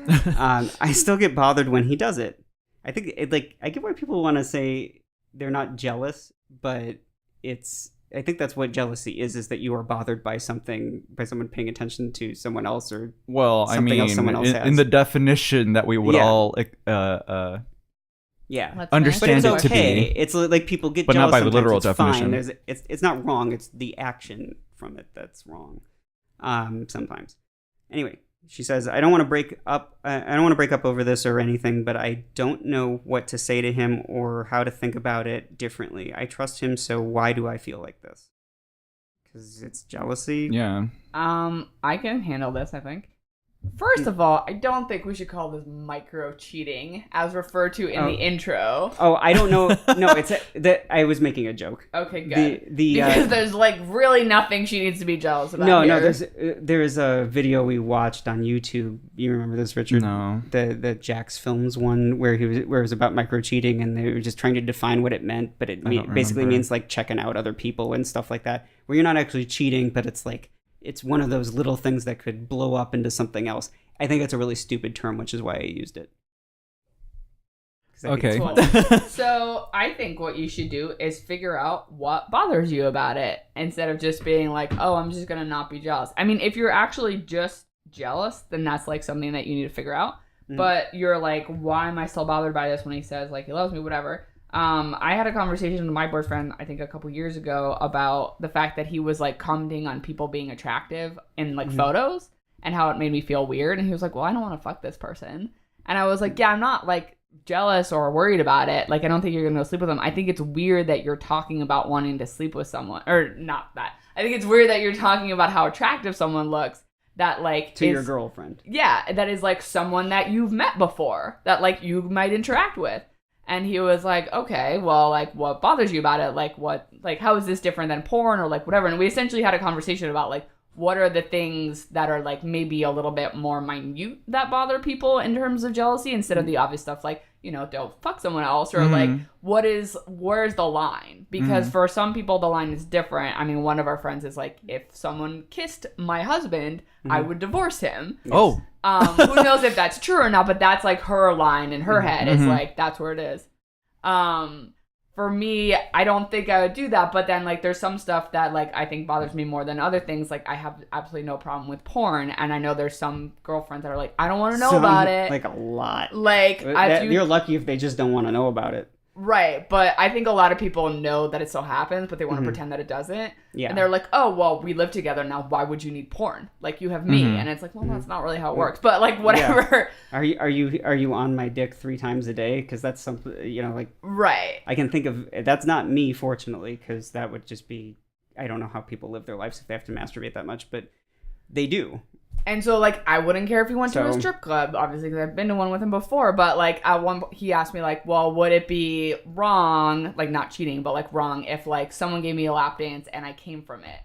I still get bothered when he does it. I think I get why people want to say they're not jealous, but I think that's what jealousy is that you are bothered by someone paying attention to someone else or something else someone else has. In the definition that we would all understand but it's it okay. to be. It's like people get but jealous not by the sometimes. literal it's definition. Fine. It's not wrong. It's the action from it that's wrong. Sometimes. Anyway, she says, I don't want to break up over this or anything, but I don't know what to say to him or how to think about it differently. I trust him, so why do I feel like this? Because it's jealousy. Yeah. I can handle this, I think. First of all, I don't think we should call this micro cheating, as referred to in the intro. Oh, I don't know. No, it's I was making a joke. Okay, good. Because there's really nothing she needs to be jealous about. No, there's a video we watched on YouTube. You remember this, Richard? No. The Jax Films one where it was about micro cheating, and they were just trying to define what it meant, but it basically means like checking out other people and stuff like that, where you're not actually cheating, but it's like. It's one of those little things that could blow up into something else. I think it's a really stupid term, which is why I used it. Okay. Cool. So I think what you should do is figure out what bothers you about it instead of just being like, oh, I'm just going to not be jealous. I mean, if you're actually just jealous, then that's like something that you need to figure out. Mm-hmm. But you're like, why am I still bothered by this when he says like he loves me, whatever. I had a conversation with my boyfriend, I think a couple years ago, about the fact that he was like commenting on people being attractive in like photos and how it made me feel weird. And he was like, well, I don't want to fuck this person. And I was like, yeah, I'm not like jealous or worried about it. Like, I don't think you're going to sleep with them. I think it's weird that you're talking about wanting to sleep with someone, or not that. I think it's weird that you're talking about how attractive someone looks. That like to your girlfriend. Yeah, that is like someone that you've met before that like you might interact with. And he was like, okay, well, like, what bothers you about it? Like, how is this different than porn or like whatever? And we essentially had a conversation about like, what are the things that are like maybe a little bit more minute that bother people in terms of jealousy instead of the obvious stuff like, you know, don't fuck someone else or like, where's the line? Because for some people, the line is different. I mean, one of our friends is like, if someone kissed my husband, I would divorce him. Oh. Who knows if that's true or not, but that's like her line in her head. It's like, that's where it is. For me, I don't think I would do that, but then like there's some stuff that like I think bothers me more than other things. Like I have absolutely no problem with porn, and I know there's some girlfriends that are like, I don't want to know about it. Like a lot. Like you're lucky if they just don't want to know about it. Right, but I think a lot of people know that it still happens, but they want to pretend that it doesn't. Yeah. And they're like, oh, well, we live together now. Why would you need porn? Like, you have me. And it's like, well, that's not really how it works. But, like, whatever. Yeah. Are you on my dick 3 times a day? Because that's something, you know, like... Right. I can think of... That's not me, fortunately, because that would just be... I don't know how people live their lives if they have to masturbate that much, but they do. And so, like, I wouldn't care if he went to a strip club, obviously, because I've been to one with him before. But, like, he asked me, like, well, would it be wrong, like, not cheating, but, like, wrong if, like, someone gave me a lap dance and I came from it?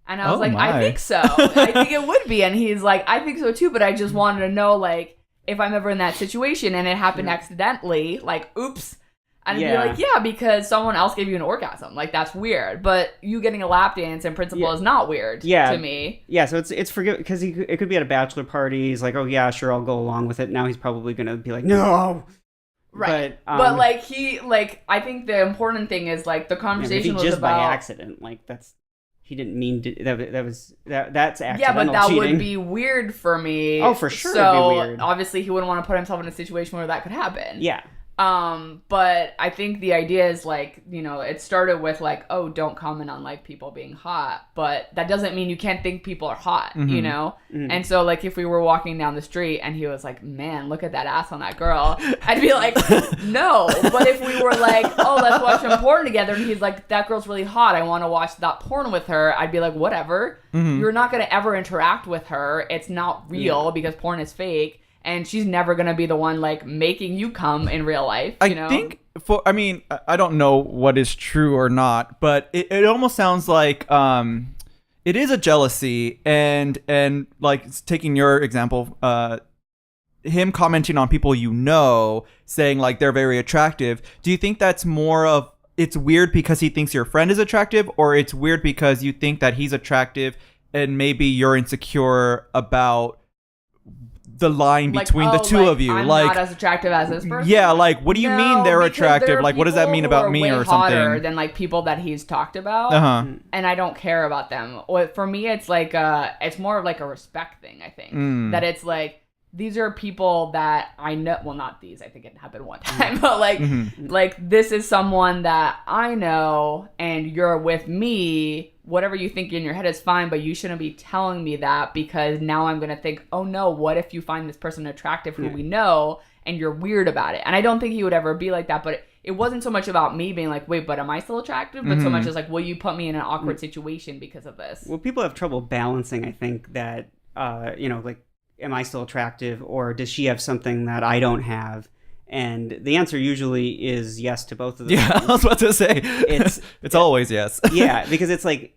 And I was like, I think so. I think it would be. And he's like, I think so, too. But I just wanted to know, like, if I'm ever in that situation and it happened accidentally, like, oops. And I'd be like, yeah, because someone else gave you an orgasm. Like, that's weird. But you getting a lap dance in principle is not weird to me. Yeah, so it's forgivable because it could be at a bachelor party. He's like, oh, yeah, sure, I'll go along with it. Now he's probably going to be like, no. Right. But like, I think the important thing is, like, the conversation was just about... by accident. Like, that's... he didn't mean to, that's accidental but that cheating. would be weird for me. Oh, for sure, So it'd be weird. obviously he wouldn't want to put himself in a situation where that could happen. Yeah. But I think the idea is like, you know, it started with like, oh, don't comment on like people being hot, but that doesn't mean you can't think people are hot, you know? And so like if we were walking down the street and he was like, man, look at that ass on that girl, I'd be like, no. But if we were like, oh, let's watch some porn together, and he's like, that girl's really hot, I want to watch that porn with her, I'd be like, whatever. You're not going to ever interact with her. It's not real because porn is fake. And she's never going to be the one, like, making you come in real life, you know? I think, I don't know what is true or not, but it almost sounds like it is a jealousy. And like, taking your example, him commenting on people you know, saying, like, they're very attractive. Do you think that's more of, it's weird because he thinks your friend is attractive, or it's weird because you think that he's attractive and maybe you're insecure about the line between the two of you? I'm like, not as attractive as this person. Yeah, like, what do you mean they're attractive? Like, what does that mean about me or something? Than like people that he's talked about, and I don't care about them. For me, it's like it's more of like a respect thing. I think that it's like, these are people that I know. Well, not these. I think it happened one time, but like, like this is someone that I know, and you're with me. Whatever you think in your head is fine, but you shouldn't be telling me that, because now I'm gonna think, oh no, what if you find this person attractive who we know, and you're weird about it? And I don't think he would ever be like that. But it wasn't so much about me being like, wait, but am I still attractive? But so much as like, will you put me in an awkward situation because of this? Well, people have trouble balancing. I think that you know, like, am I still attractive, or does she have something that I don't have? And the answer usually is yes to both of them. Yeah, I was about to say it's always yes. Yeah, because it's like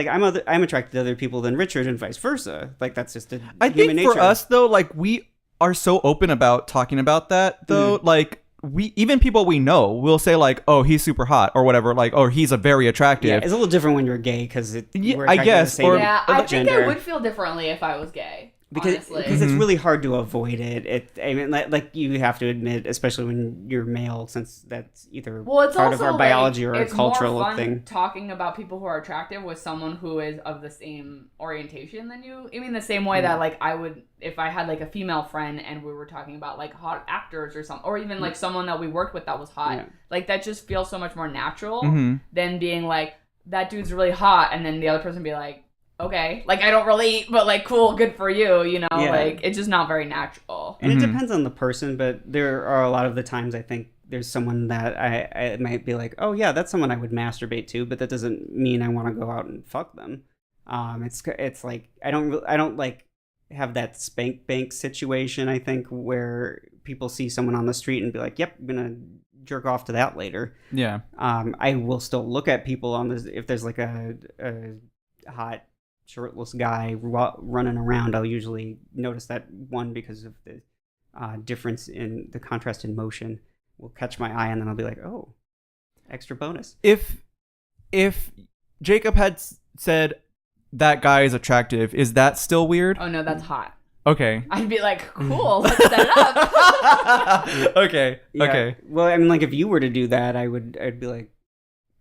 I'm attracted to other people than Richard, and vice versa. Like, that's just a I human think nature. for us though, like, we are so open about talking about that though. Like, we, even people we know, will say like, oh, he's super hot or whatever, like, oh, he's a very attractive. Yeah, it's a little different when you're gay, because I guess, or yeah, I think gender. I would feel differently if I was gay. Because honestly. it's really hard to avoid it. I mean, like you have to admit, especially when you're male, since that's either it's part of our also, biology like, or a cultural more fun thing. Talking about people who are attractive with someone who is of the same orientation than you. I mean, the same way that like I would, if I had like a female friend and we were talking about like hot actors or something, or even like someone that we worked with that was hot. Like, that just feels so much more natural than being like, that dude's really hot, and then the other person be like, okay, like, I don't relate, but like, cool, good for you, you know? Like, it's just not very natural. And it depends on the person, but there are a lot of the times I think there's someone that I might be like, oh yeah, that's someone I would masturbate to, but that doesn't mean I want to go out and fuck them. It's like, I don't like have that spank bank situation, I think, where people see someone on the street and be like, yep, I'm gonna jerk off to that later. Yeah. I will still look at people on this, if there's like a hot shirtless guy running around, I'll usually notice that one because of the difference in the contrast in motion will catch my eye, and then I'll be like, oh, extra bonus. If Jacob had said that guy is attractive, is that still weird? Oh no, that's hot. Okay. I'd be like, cool, let's set it up. Okay. Yeah. Okay. Well, I mean, like, if you were to do that, I'd be like,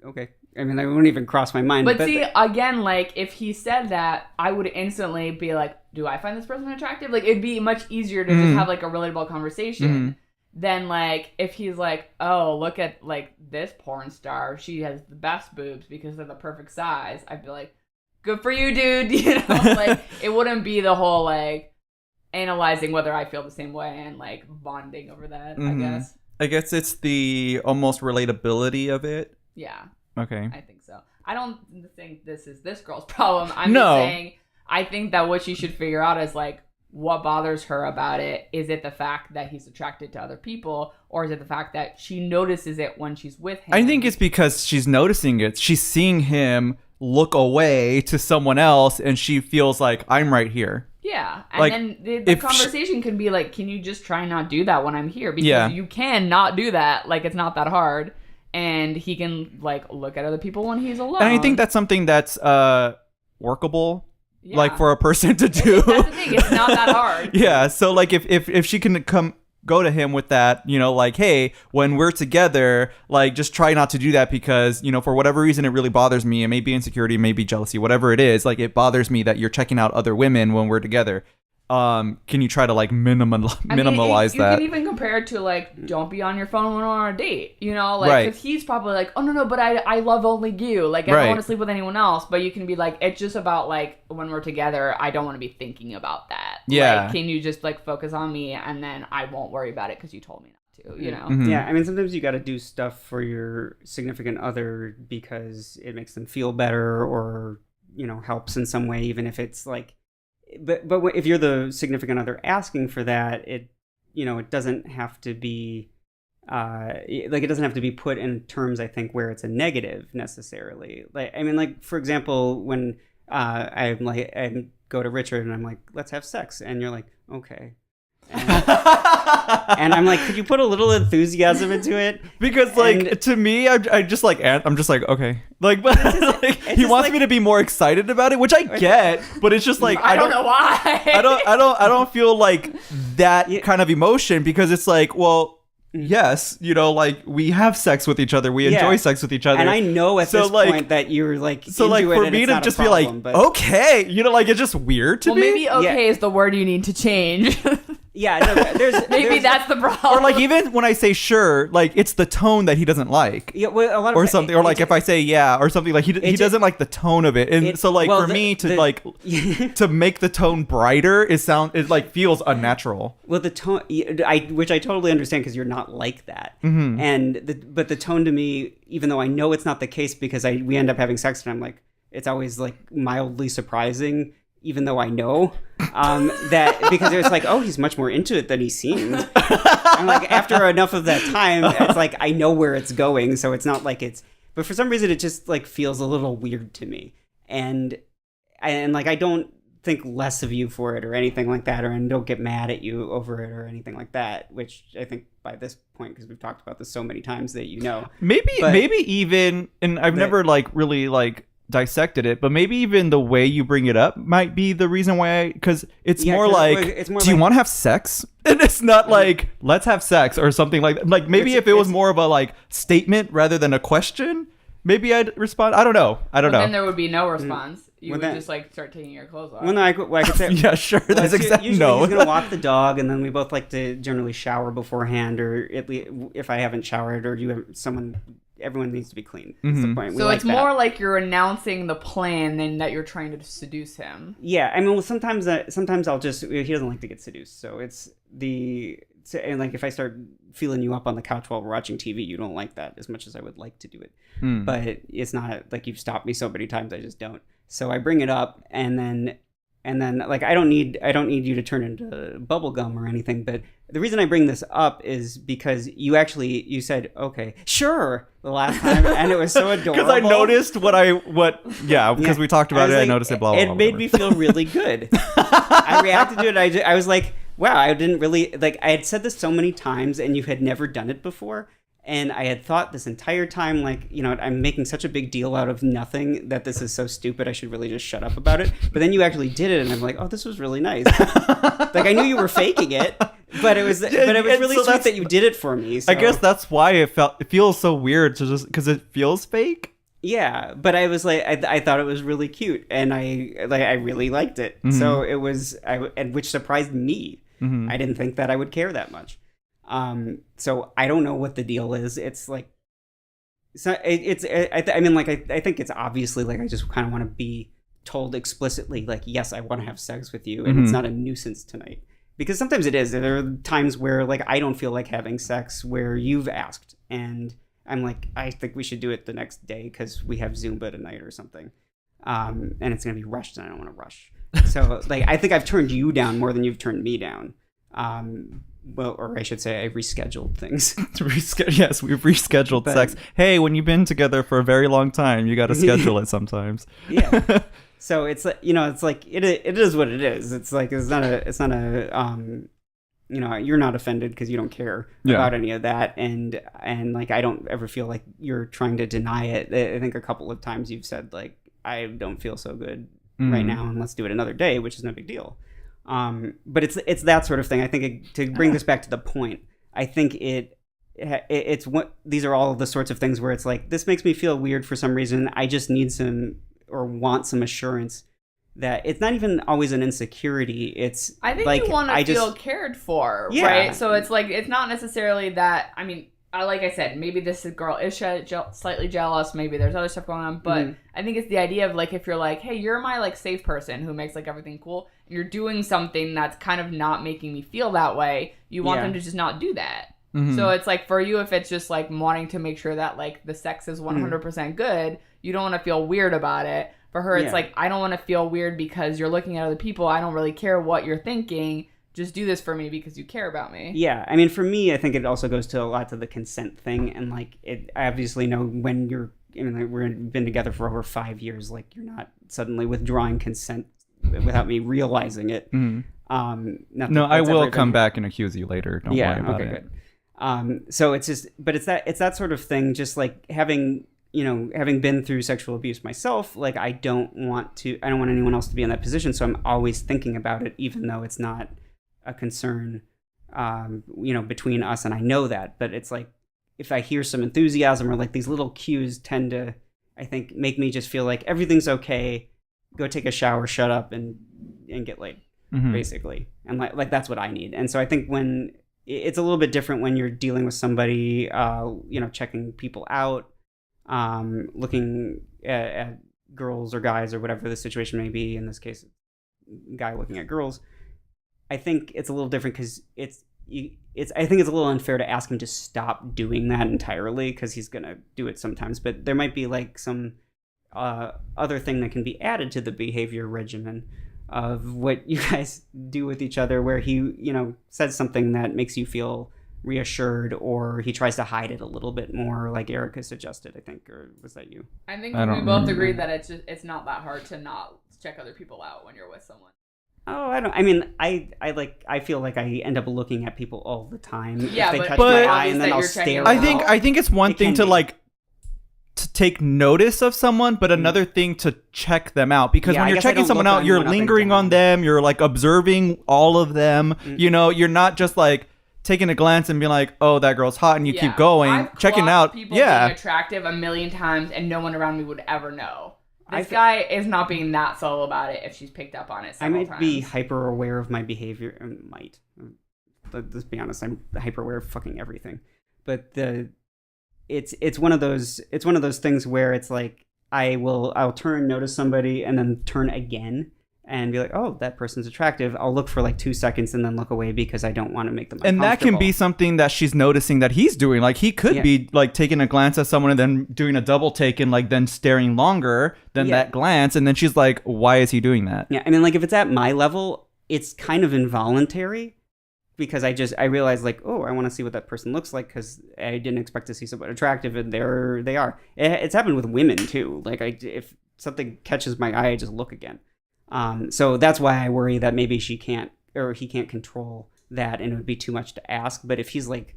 okay. I mean, that wouldn't even cross my mind. But see, again, like, if he said that, I would instantly be like, do I find this person attractive? Like, it'd be much easier to just have, like, a relatable conversation than, like, if he's like, oh, look at, like, this porn star. She has the best boobs because they're the perfect size. I'd be like, good for you, dude. You know, like, it wouldn't be the whole, like, analyzing whether I feel the same way and, like, bonding over that, I guess. I guess it's the almost relatability of it. Yeah. Okay. I think so. I don't think this is this girl's problem. I'm just saying, I think that what she should figure out is, like, what bothers her about it. Is it the fact that he's attracted to other people, or is it the fact that she notices it when she's with him? I think it's because she's noticing it. She's seeing him look away to someone else, and she feels like, I'm right here. Yeah. And like, then the conversation can be like, can you just try not do that when I'm here? Because you can not do that. Like, it's not that hard. And he can, like, look at other people when he's alone. And I think that's something that's workable, like, for a person to do. That's the thing. It's not that hard. Yeah. So, like, if she can go to him with that, you know, like, hey, when we're together, like, just try not to do that because, you know, for whatever reason, it really bothers me. It may be insecurity, it may be jealousy, whatever it is. Like, it bothers me that you're checking out other women when we're together. Can you try to like minimalize that? You can even compare it to like, don't be on your phone when we're on a date, you know, like, because he's probably like, oh no, but I love only you, like, I don't want to sleep with anyone else. But you can be like, it's just about like, when we're together, I don't want to be thinking about that. Like, can you just like focus on me, and then I won't worry about it because you told me not to, you know? Yeah, I mean, sometimes you got to do stuff for your significant other because it makes them feel better, or, you know, helps in some way, even if it's like, but if you're the significant other asking for that, it, you know, it doesn't have to be like, it doesn't have to be put in terms, I think, where it's a negative necessarily. Like, I mean, like, for example, when I go to Richard and I'm like, let's have sex, and you're like, okay. And I'm like, could you put a little enthusiasm into it? Because like, to me, I'm just like okay, like, but like, he wants me to be more excited about it, which I get, but it's just like, I don't know why. I don't feel like that kind of emotion, because it's like, well, yes, you know, like, we have sex with each other, we enjoy sex with each other, and I know at this point that you're like, so like, for me to just be like, okay, you know, like, it's just weird to me. Maybe okay is the word you need to change. Yeah, no, there's that's the problem. Or like, even when I say sure, like, it's the tone that he doesn't like. Yeah, well, a lot of or something, or like if I say yeah or something, like, he doesn't like the tone of it, and so like, for me to like to make the tone brighter, it like feels unnatural. Well, the tone, which I totally understand, because you're not like that, but the tone to me, even though I know it's not the case, because we end up having sex and I'm like, it's always like mildly surprising, even though I know that, because it's like, oh, he's much more into it than he seemed. I'm like, after enough of that time, it's like, I know where it's going, so it's not like it's, but for some reason it just like feels a little weird to me, and like, I don't think less of you for it or anything like that, and don't get mad at you over it or anything like that, which I think by this point, because we've talked about this so many times, that you know, maybe even, and I've never like really like dissected it, but maybe even the way you bring it up might be the reason why, because it's more like, do you want to have sex? And it's not like, let's have sex or something like that. Like, maybe if it was more of a like statement rather than a question, maybe I'd respond. I don't know. Then there would be no response. You would just like start taking your clothes off. Well, no, I could say, yeah, sure. That's exactly no. He's gonna walk the dog, and then we both like to generally shower beforehand, or at least if I haven't showered, or you have someone. Everyone needs to be clean. That's the point. So it's more like you're announcing the plan than that you're trying to seduce him. Yeah, I mean, well, sometimes I'll just, he doesn't like to get seduced, so it's and like, if I start feeling you up on the couch while we're watching TV, you don't like that as much as I would like to do it. But it's not like you've stopped me so many times, I just don't. So I bring it up, and then like, I don't need you to turn into bubble gum or anything, but the reason I bring this up is because you said, okay, sure, the last time, and it was so adorable. Because I noticed because we talked about it, I noticed it, blah, blah, blah. It made me feel really good. I reacted to it, I was like, wow, I didn't really, like, I had said this so many times, and you had never done it before. And I had thought this entire time, like, you know, I'm making such a big deal out of nothing, that this is so stupid, I should really just shut up about it. But then you actually did it, and I'm like, oh, this was really nice. Like, I knew you were faking it, but it was really sweet that you did it for me. So. I guess that's why it feels so weird, to just because it feels fake. Yeah, but I was like, I thought it was really cute, and I really liked it. So it was, which surprised me. I didn't think that I would care that much. So I don't know what the deal is. It's like, I mean, like, I think it's obviously like, I just kind of want to be told explicitly, like, yes, I want to have sex with you, and it's not a nuisance tonight. Because sometimes it is. There are times where, like, I don't feel like having sex where you've asked, and I'm like, I think we should do it the next day because we have Zumba tonight or something. And it's going to be rushed, and I don't want to rush. So, like, I think I've turned you down more than you've turned me down. Well, or I should say, I rescheduled things. Yes, we've rescheduled sex. Hey, when you've been together for a very long time, you got to schedule it sometimes. Yeah. So it's like, you know, it's like it is what it is. It's like it's not a you know, you're not offended because you don't care about any of that, and like, I don't ever feel like you're trying to deny it. I think a couple of times you've said, like, I don't feel so good right now, and let's do it another day, which is no big deal. But it's that sort of thing. I think to bring this back to the point, I think it's what these are all the sorts of things where it's like, this makes me feel weird for some reason. I just need some or want some assurance that it's not even always an insecurity. It's I think like, you want to feel cared for, right? So it's like, it's not necessarily that, I mean, like I said, maybe this girl is slightly jealous. Maybe there's other stuff going on. But I think it's the idea of like, if you're like, hey, you're my like safe person who makes like everything cool. And you're doing something that's kind of not making me feel that way. You want them to just not do that. Mm-hmm. So it's like for you, if it's just like wanting to make sure that like the sex is 100% good, you don't want to feel weird about it. For her, it's like, I don't want to feel weird because you're looking at other people. I don't really care what you're thinking. Just do this for me because you care about me. Yeah, I mean, for me, I think it also goes to a lot to the consent thing, and like, I obviously know when you're, I mean, like, we've been together for over 5 years. Like, you're not suddenly withdrawing consent without me realizing it. Mm-hmm. No, I will come back and accuse you later. Don't worry about it. Good. So it's just, but it's that sort of thing. Just like having been through sexual abuse myself, like I don't want anyone else to be in that position. So I'm always thinking about it, even though it's not a concern, between us, and I know that. But it's like, if I hear some enthusiasm or like these little cues tend to, I think, make me just feel like everything's okay. Go take a shower, shut up, and get laid, basically. And like that's what I need. And so I think when it's a little bit different when you're dealing with somebody, checking people out, looking at girls or guys or whatever the situation may be. In this case, guy looking at girls. I think it's a little different because I think it's a little unfair to ask him to stop doing that entirely, because he's gonna do it sometimes. But there might be like some other thing that can be added to the behavior regimen of what you guys do with each other, where he says something that makes you feel reassured, or he tries to hide it a little bit more, like Erica suggested, I think. Or was that you? I think we both agreed that it's not that hard to not check other people out when you're with someone. Oh, I feel like I end up looking at people all the time. Yeah, if they but catch my eye, and then I'll stare. I think it's one thing to to take notice of someone, but another thing to check them out, because when you're checking someone out, you're lingering on them, you're like observing all of them. You're not just like taking a glance and being like, oh, that girl's hot, and you keep going. I've checking out people being attractive a million times, and no one around me would ever know. This guy is not being that subtle about it if she's picked up on it several times. I might be hyper aware of my behavior. Let's be honest, I'm hyper aware of fucking everything. But it's one of those things where it's like I'll turn and notice somebody and then turn again and be like, oh, that person's attractive. I'll look for like 2 seconds and then look away because I don't want to make them uncomfortable. And that can be something that she's noticing that he's doing. Like he could be like taking a glance at someone and then doing a double take and like then staring longer than that glance. And then she's like, why is he doing that? Yeah. I mean, like if it's at my level, it's kind of involuntary, because I realize like, oh, I want to see what that person looks like, because I didn't expect to see someone attractive, and there they are. It's happened with women too. Like if something catches my eye, I just look again. So that's why I worry that maybe he can't control that, and it would be too much to ask. But if he's like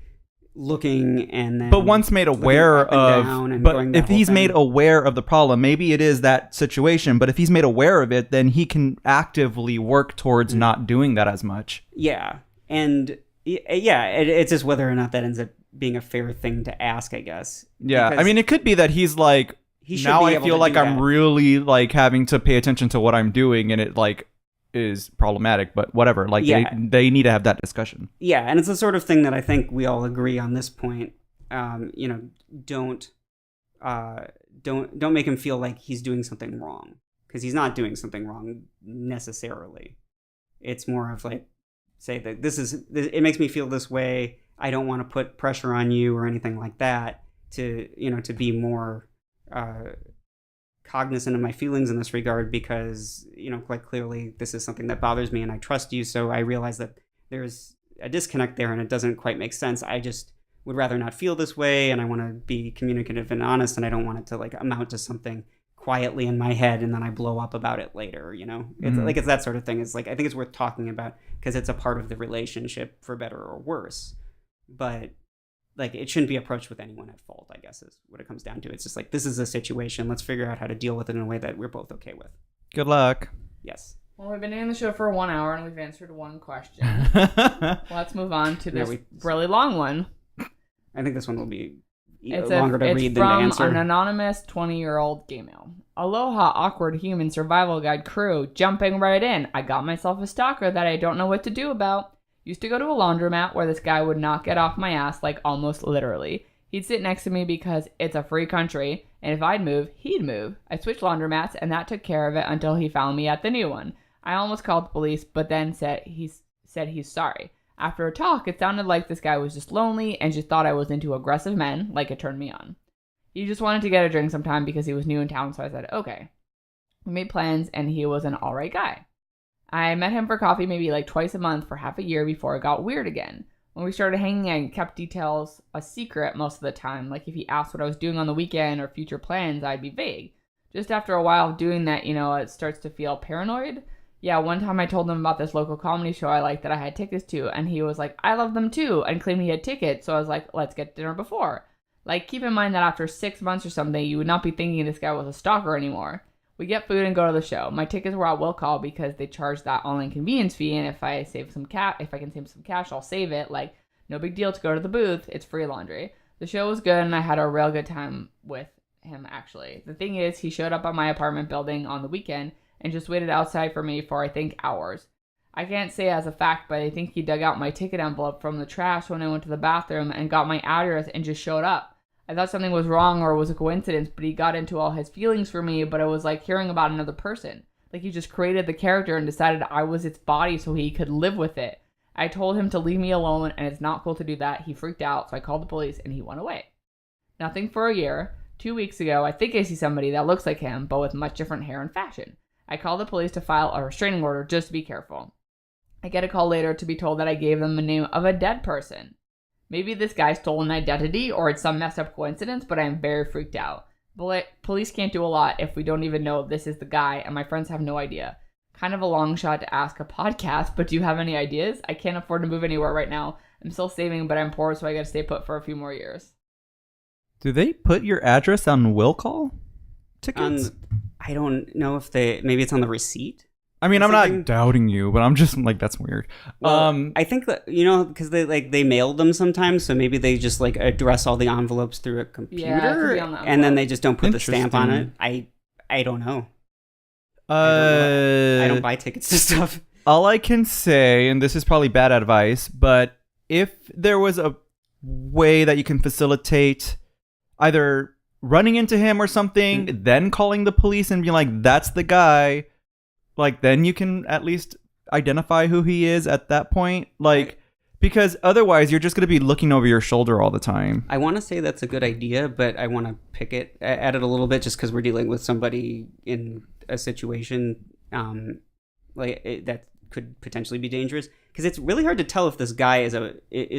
looking and then once made aware of, but if he's made aware of the problem, maybe it is that situation. But if he's made aware of it, then he can actively work towards not doing that as much. Yeah, and it's just whether or not that ends up being a fair thing to ask, I guess. Yeah, I mean, it could be that he's like, now I feel like I'm really like having to pay attention to what I'm doing, and it like is problematic, but whatever. Like they need to have that discussion. Yeah, and it's the sort of thing that I think we all agree on this point. Don't make him feel like he's doing something wrong, because he's not doing something wrong necessarily. It's more of like, say that it makes me feel this way. I don't want to put pressure on you or anything like that. To be more cognizant of my feelings in this regard, because quite clearly this is something that bothers me and I trust you, so I realize that there's a disconnect there and it doesn't quite make sense. I just would rather not feel this way, and I want to be communicative and honest, and I don't want it to like amount to something quietly in my head and then I blow up about it later. It's like, it's that sort of thing. It's like, I think it's worth talking about because it's a part of the relationship, for better or worse, but like, it shouldn't be approached with anyone at fault, I guess, is what it comes down to. It's just like, this is a situation. Let's figure out how to deal with it in a way that we're both okay with. Good luck. Yes. Well, we've been doing the show for 1 hour and we've answered one question. Let's move on to this really long one. I think this one will be longer to read than to answer. It's from an anonymous 20-year-old gay male. Aloha, awkward human survival guide crew. Jumping right in. I got myself a stalker that I don't know what to do about. Used to go to a laundromat where this guy would not get off my ass, like almost literally. He'd sit next to me because it's a free country, and if I'd move, he'd move. I switched laundromats, and that took care of it until he found me at the new one. I almost called the police, but then said he's sorry. After a talk, it sounded like this guy was just lonely and just thought I was into aggressive men, like it turned me on. He just wanted to get a drink sometime because he was new in town, so I said, okay. We made plans, and he was an alright guy. I met him for coffee maybe like twice a month for half a year before it got weird again. When we started hanging, I kept details a secret most of the time. Like if he asked what I was doing on the weekend or future plans, I'd be vague. Just after a while of doing that, it starts to feel paranoid. Yeah, one time I told him about this local comedy show I liked that I had tickets to, and he was like, I love them too, and claimed he had tickets, so I was like, let's get dinner before. Like, keep in mind that after 6 months or something, you would not be thinking this guy was a stalker anymore. We get food and go to the show. My tickets were at will call because they charge that online convenience fee, and if I can save some cash, I'll save it. Like, no big deal to go to the booth. It's free laundry. The show was good, and I had a real good time with him, actually. The thing is, he showed up at my apartment building on the weekend and just waited outside for me for, I think, hours. I can't say as a fact, but I think he dug out my ticket envelope from the trash when I went to the bathroom and got my address and just showed up. I thought something was wrong or it was a coincidence, but he got into all his feelings for me, but it was like hearing about another person. Like he just created the character and decided I was its body so he could live with it. I told him to leave me alone, and it's not cool to do that. He freaked out, so I called the police, and he went away. Nothing for a year. 2 weeks ago, I think I see somebody that looks like him, but with much different hair and fashion. I called the police to file a restraining order just to be careful. I get a call later to be told that I gave them the name of a dead person. Maybe this guy stole an identity or it's some messed up coincidence, but I am very freaked out. Police can't do a lot if we don't even know this is the guy, and my friends have no idea. Kind of a long shot to ask a podcast, but do you have any ideas? I can't afford to move anywhere right now. I'm still saving, but I'm poor, so I gotta stay put for a few more years. Do they put your address on will call tickets? I don't know if maybe it's on the receipt. I mean, I'm not doubting you, but I'm just like, that's weird. Well, I think that, because they mailed them sometimes, so maybe they just like address all the envelopes through a computer, and then they just don't put the stamp on it. I don't know. I don't buy tickets to stuff. All I can say, and this is probably bad advice, but if there was a way that you can facilitate either running into him or something, then calling the police and being like, that's the guy, like, then you can at least identify who he is at that point. Like, because otherwise you're just going to be looking over your shoulder all the time. I want to say that's a good idea, but I want to pick it at it a little bit just because we're dealing with somebody in a situation that could potentially be dangerous. Because it's really hard to tell if this guy is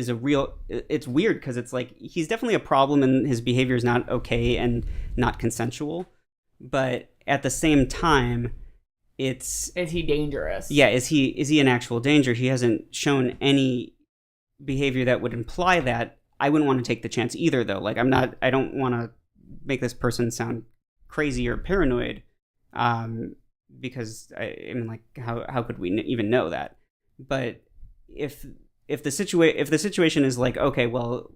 a real. It's weird because it's like he's definitely a problem and his behavior is not okay and not consensual. But at the same time, is he dangerous? Yeah, is he in actual danger? He hasn't shown any behavior that would imply that. I wouldn't want to take the chance either, though. Like I don't want to make this person sound crazy or paranoid, because I mean, like, how could we even know that? But if the situation is like, okay, well,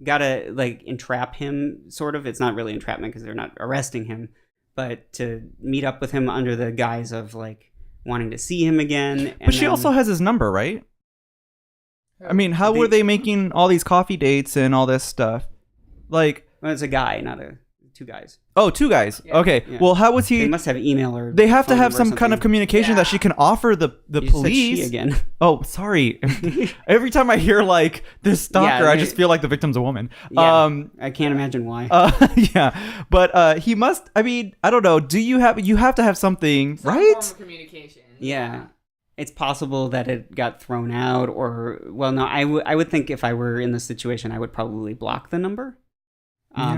gotta like entrap him, sort of. It's not really entrapment because they're not arresting him, but to meet up with him under the guise of like wanting to see him again. But she also has his number, right? I mean, how were they making all these coffee dates and all this stuff? Like, well, it's a guy, not two guys. Oh, two guys. Yeah. Okay. Yeah. Well, how was he? They must have email or. They have to have some kind of communication that she can offer the you police. Said she again. Oh, sorry. Every time I hear like this stalker, I just feel like the victim's a woman. Yeah, I can't imagine why. Yeah, but he must. I mean, I don't know. You have to have something, some right? Form of communication. Yeah. It's possible that it got thrown out, or well, no. I would think if I were in this situation, I would probably block the number.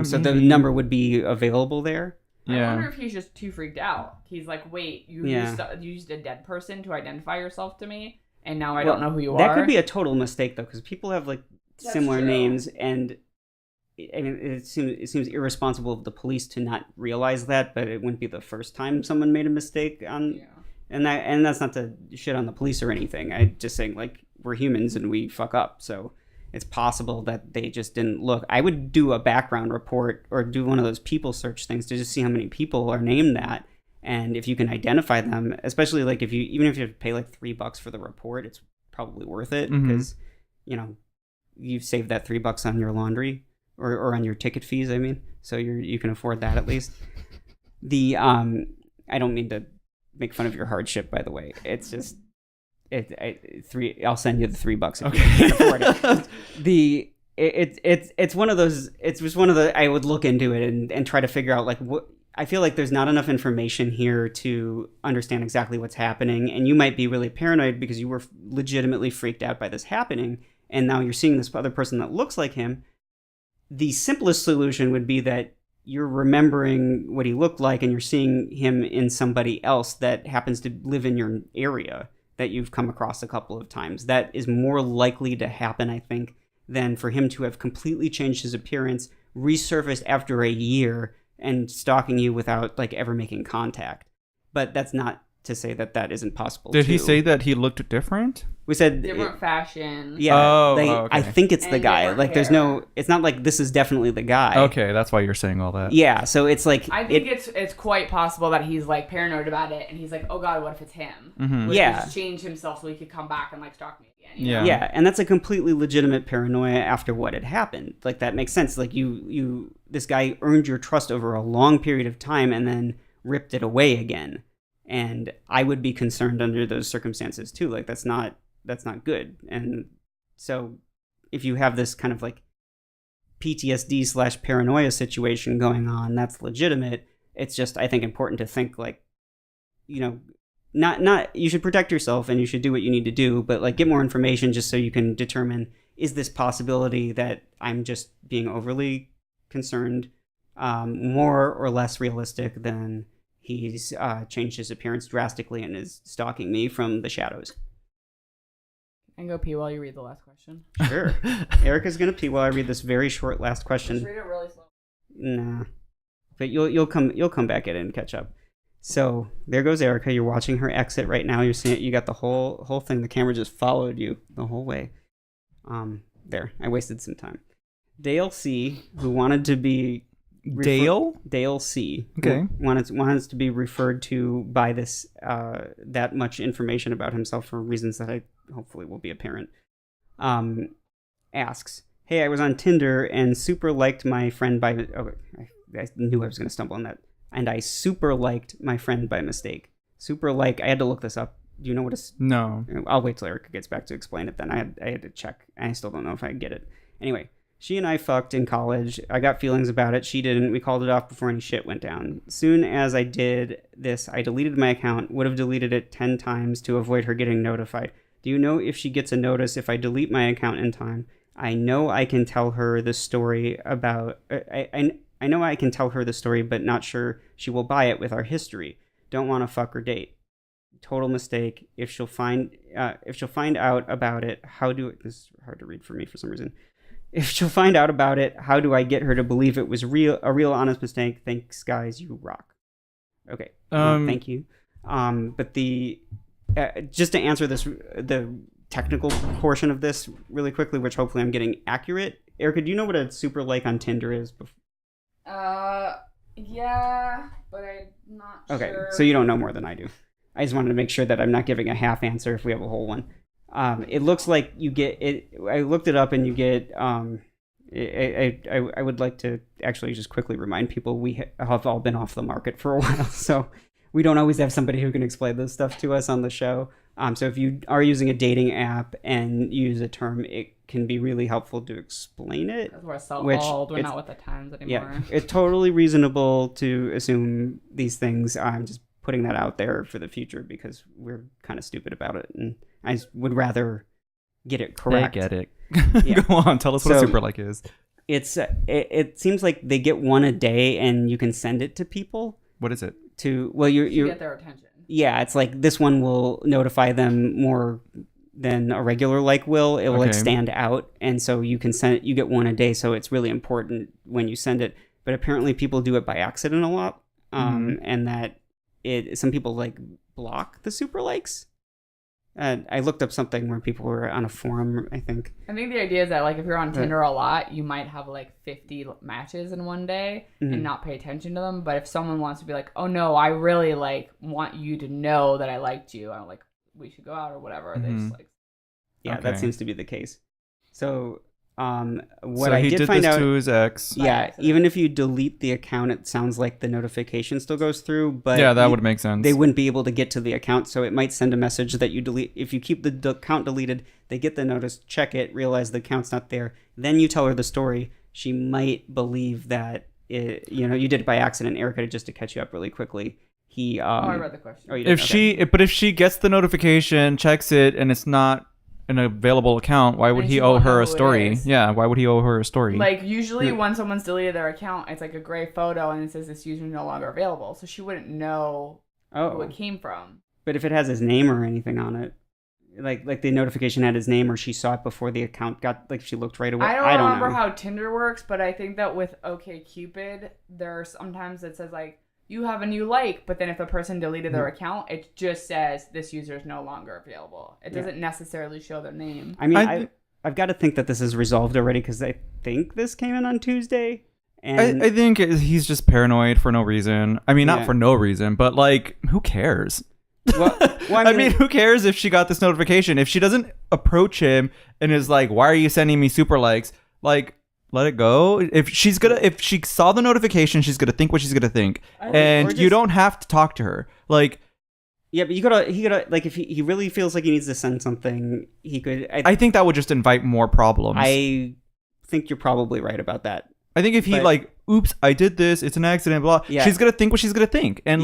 So the number would be available there. Yeah. I wonder if he's just too freaked out. He's like, wait, you used a dead person to identify yourself to me, and now I don't know who you are? That could be a total mistake, though, because people have like similar names, and I mean, it seems irresponsible of the police to not realize that, but it wouldn't be the first time someone made a mistake on And that's not to shit on the police or anything. I just saying, like, we're humans and we fuck up. So it's possible that they just didn't look. I would do a background report or do one of those people search things to just see how many people are named that. And if you can identify them, especially like even if you have to pay like $3 for the report, it's probably worth it because, you've saved that $3 on your laundry or on your ticket fees. I mean, so you can afford that at least. I don't mean to make fun of your hardship, by the way. It's just I'll send you the $3 if you can afford it. It's one of those. It's just one of the. I would look into it and try to figure out like what. I feel like there's not enough information here to understand exactly what's happening, and you might be really paranoid because you were legitimately freaked out by this happening, and now you're seeing this other person that looks like him. The simplest solution would be that you're remembering what he looked like and you're seeing him in somebody else that happens to live in your area that you've come across a couple of times. That is more likely to happen, I think, than for him to have completely changed his appearance, resurfaced after a year, and stalking you without like ever making contact. But that's not to say that isn't possible. Did he say that he looked different? We said different fashion. Yeah, okay. I think it's the guy. Like, there's hair. it's not like this is definitely the guy. Okay, that's why you're saying all that. Yeah, so it's like I think it's quite possible that he's like paranoid about it, and he's like, oh god, what if it's him? Mm-hmm. Would Yeah. he change himself so he could come back and like stalk me again? Yeah. Yeah, and that's a completely legitimate paranoia after what had happened. Like, that makes sense. Like, this guy earned your trust over a long period of time and then ripped it away again. And I would be concerned under those circumstances too. Like, that's not good. And so if you have this kind of like PTSD/paranoia situation going on, that's legitimate. It's just, I think, important to think like, not you should protect yourself and you should do what you need to do, but like get more information just so you can determine, is this possibility that I'm just being overly concerned more or less realistic than he's changed his appearance drastically and is stalking me from the shadows. And go pee while you read the last question. Sure. Erica's gonna pee while I read this very short last question. Just read it really slow. Nah, but you'll come back at it and catch up. So there goes Erica. You're watching her exit right now. You're seeing you got the whole thing. The camera just followed you the whole way. There. I wasted some time. Dale C, who wanted to be Dale C. Okay. Wanted to be referred to by this that much information about himself for reasons that I hopefully will be apparent. Asks, hey, I was on Tinder and super liked my friend by... Oh, I knew I was going to stumble on that. And I super liked my friend by mistake. Super like... I had to look this up. Do you know what a... No. I'll wait till Erica gets back to explain it then. I had to check. I still don't know if I get it. Anyway... She and I fucked in college. I got feelings about it. She didn't. We called it off before any shit went down. Soon as I did this, I deleted my account. Would have deleted it 10 times to avoid her getting notified. Do you know if she gets a notice if I delete my account in time? I know I can tell her the story about... I know I can tell her the story, but not sure she will buy it with our history. Don't want to fuck or date. Total mistake. If she'll find out about it, how do... This is hard to read for me for some reason. If she'll find out about it, how do I get her to believe it was a real honest mistake? Thanks, guys. You rock. Okay. Thank you. But just to answer the technical portion of this really quickly, which hopefully I'm getting accurate. Erica, do you know what a super like on Tinder is? Yeah, but I'm not sure. Okay, so you don't know more than I do. I just wanted to make sure that I'm not giving a half answer if we have a whole one. It looks like you get it. I looked it up and you get, I would like to actually just quickly remind people we have all been off the market for a while. So we don't always have somebody who can explain this stuff to us on the show. So if you are using a dating app and use a term, it can be really helpful to explain it. Because we're so old, we're not with the times anymore. Yeah, it's totally reasonable to assume these things. I'm just putting that out there for the future because we're kind of stupid about it, and I would rather get it correct. I get it. Yeah. Go on, tell us what a super like is. It's it seems like they get one a day, and you can send it to people. What is it? To you get their attention. Yeah, it's like this one will notify them more than a regular like will. It will like stand out, and so you can send it. You get one a day, so it's really important when you send it. But apparently, people do it by accident a lot, and that. Some people like block the super likes. I looked up something where people were on a forum, I think. I think the idea is that, like, if you're on Tinder a lot, you might have, like, 50 matches in one day and not pay attention to them. But if someone wants to be like, oh, no, I really, like, want you to know that I liked you, I'm like, we should go out or whatever. They just, like... Yeah, that seems to be the case. So... what so I he did did find this out to his ex. Yeah, even if you delete the account, it sounds like the notification still goes through. But yeah, that would make sense. They wouldn't be able to get to the account, so it might send a message that you delete. If you keep the account deleted, they get the notice, check it, realize the account's not there. Then you tell her the story. She might believe that you did it by accident, Erica, just to catch you up really quickly. I read the question. Oh, you did? If she gets the notification, checks it, and it's not an available account, why would he owe her a story? Yeah, why would he owe her a story? Like, usually when someone's deleted their account, it's like a gray photo and it says this user is no longer available, so she wouldn't know who it came from. But if it has his name or anything on it, like the notification had his name, or she saw it before the account got, like, she looked right away. I don't remember how Tinder works, but I think that with OkCupid, there are sometimes it says, like, you have a new like, but then if the person deleted their account, it just says this user is no longer available. It doesn't necessarily show their name. I mean, I've got to think that this is resolved already, because I think this came in on Tuesday. And I think he's just paranoid for no reason. I mean, not for no reason, but, like, who cares? Well, I mean, who cares if she got this notification? If she doesn't approach him and is like, why are you sending me super likes? Like, let it go. If she saw the notification, she's gonna think what she's gonna think, and you don't have to talk to her. Like, yeah, but he could like, if he really feels like he needs to send something, he could. I think that would just invite more problems. I think you're probably right about that. I think if he oops, I did this, it's an accident, blah. Yeah. She's gonna think what she's gonna think, and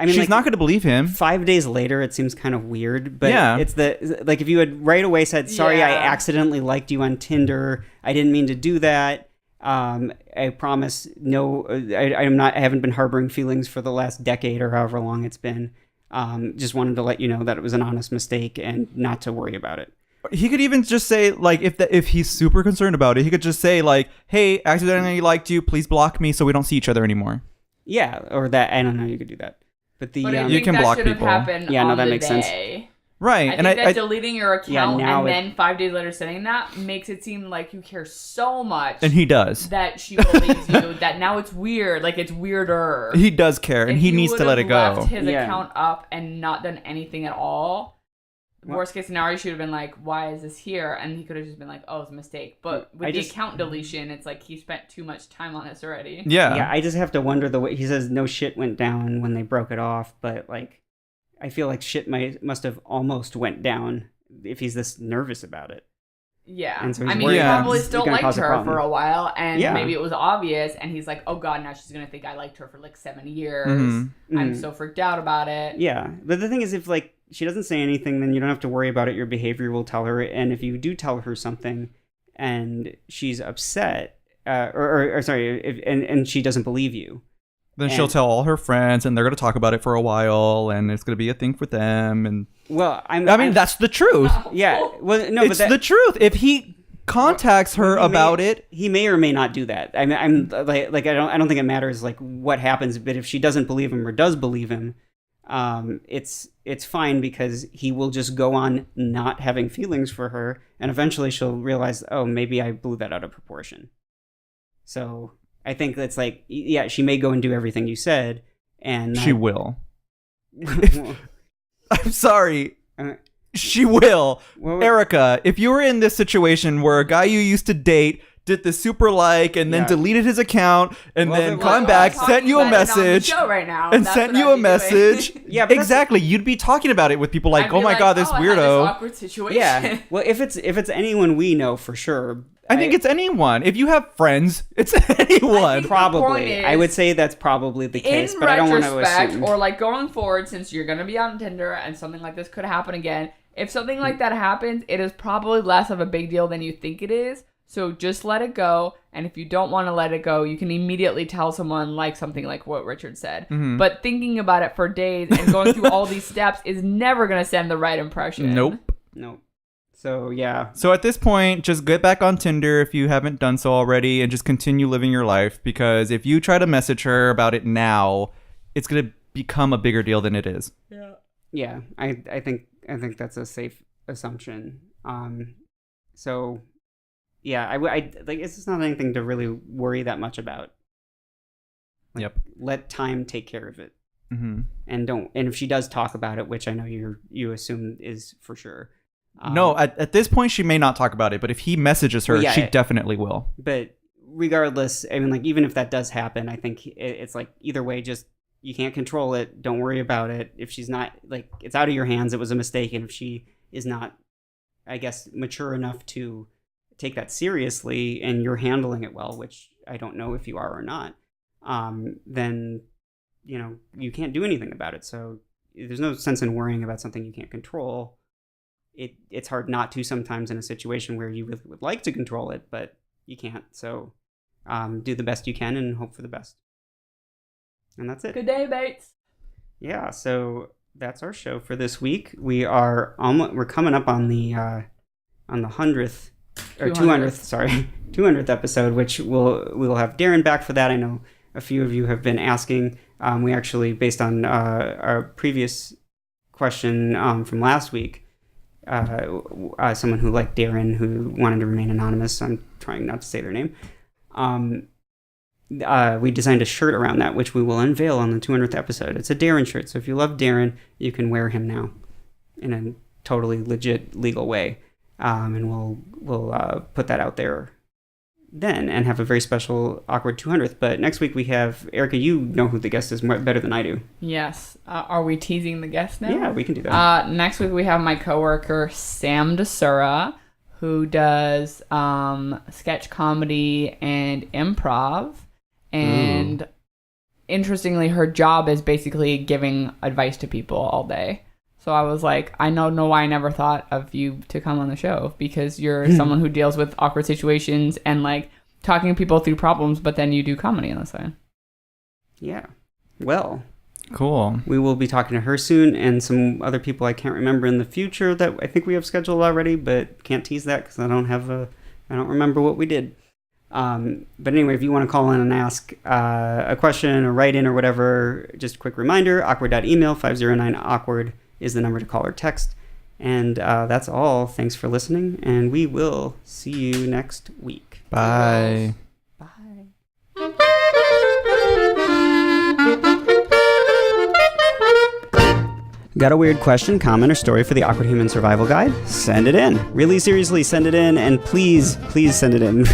she's not gonna believe him. 5 days later, it seems kind of weird, but it's if you had right away said, "Sorry, I accidentally liked you on Tinder. I didn't mean to do that. I promise, no, I haven't been harboring feelings for the last decade or however long it's been. Just wanted to let you know that it was an honest mistake and not to worry about it." He could even just say, like, if he's super concerned about it, he could just say, like, hey, accidentally liked you, please block me so we don't see each other anymore. Yeah, or that, I don't know, you could do that. But you can block people. Yeah, no, that makes sense. Right. I think that deleting your account and then 5 days later sending that makes it seem like you care so much. And he does. That she believes you, that now it's weird, like it's weirder. He does care, and he needs to let it go. If he left his account up and not done anything at all, worst case scenario, she would have been like, why is this here? And he could have just been like, oh, it's a mistake. But with the account deletion, it's like he spent too much time on this already. Yeah, I just have to wonder the way he says no shit went down when they broke it off, but like, I feel like shit must have almost went down if he's this nervous about it. Yeah. And so I mean, he probably still liked her for a while, and maybe it was obvious, and he's like, oh god, now she's going to think I liked her for like 7 years. I'm so freaked out about it. Yeah. But the thing is, if like she doesn't say anything, then you don't have to worry about it. Your behavior will tell her. And if you do tell her something and she's upset, or sorry, and she doesn't believe you, then she'll tell all her friends, and they're going to talk about it for a while, and it's going to be a thing for them. And I mean, that's the truth. Yeah. Well, no, it's the truth. If he contacts her about it, he may or may not do that. I'm like I don't think it matters like what happens, but if she doesn't believe him or does believe him, it's fine, because he will just go on not having feelings for her, and eventually she'll realize, oh, maybe I blew that out of proportion. So I think that's like, yeah, she may go and do everything you said, and she will. I'm sorry. She will. Erica, if you were in this situation where a guy you used to date did the super like and then deleted his account and then come back, sent you a message, and sent you a message. Yeah, exactly. You'd be talking about it with people like, oh my god, this weirdo. This awkward situation. Yeah. Well, if it's anyone we know for sure. I think it's anyone. If you have friends, it's anyone. Probably. I would say that's probably the case, but I don't want to assume. Or like going forward, since you're going to be on Tinder and something like this could happen again, if something like that happens, it is probably less of a big deal than you think it is. So just let it go. And if you don't want to let it go, you can immediately tell someone like something like what Richard said. Mm-hmm. But thinking about it for days and going through all these steps is never going to send the right impression. Nope. So, yeah. So at this point, just get back on Tinder if you haven't done so already and just continue living your life. Because if you try to message her about it now, it's going to become a bigger deal than it is. Yeah. Yeah, I think that's a safe assumption. So yeah, I like it's just not anything to really worry that much about. Like, yep. Let time take care of it. Mm-hmm. And if she does talk about it, which I know you assume is for sure. No, at this point she may not talk about it, but if he messages her, she definitely will. But regardless, I mean, like, even if that does happen, I think it's like either way, just you can't control it. Don't worry about it. If she's not, like, it's out of your hands. It was a mistake. And if she is not, I guess, mature enough to take that seriously and you're handling it well, which I don't know if you are or not, then, you know, you can't do anything about it. So there's no sense in worrying about something you can't control. It's hard not to sometimes in a situation where you would like to control it, but you can't. So do the best you can and hope for the best. And that's it. Good day, Bates. Yeah, so that's our show for this week. We're coming up on the 100th or 200th episode, which we'll have Darren back for that. I know a few of you have been asking. We actually, based on our previous question from last week, someone who liked Darren, who wanted to remain anonymous, I'm trying not to say their name, we designed a shirt around that, which we will unveil on the 200th episode. It's a Darren shirt, so if you love Darren, you can wear him now in a totally legit, legal way. And we'll put that out there then and have a very special Awkward 200th. But next week we have, Erica, you know who the guest is better than I do. Yes. Are we teasing the guest now? Yeah, we can do that. Next week we have my coworker, Sam DeSura, who does sketch comedy and improv. And interestingly, her job is basically giving advice to people all day. So I was like, I don't know why I never thought of you to come on the show, because you're someone who deals with awkward situations and like talking people through problems, but then you do comedy on the side. Yeah. Well, cool. We will be talking to her soon and some other people I can't remember in the future that I think we have scheduled already, but can't tease that because I don't remember what we did. But anyway, if you want to call in and ask a question or write in or whatever, just a quick reminder, awkward.email, 509-AWKWARD is the number to call or text. And that's all. Thanks for listening, and we will see you next week. Bye. Bye. Got a weird question, comment, or story for the Awkward Human Survival Guide? Send it in. Really seriously, send it in, and please send it in.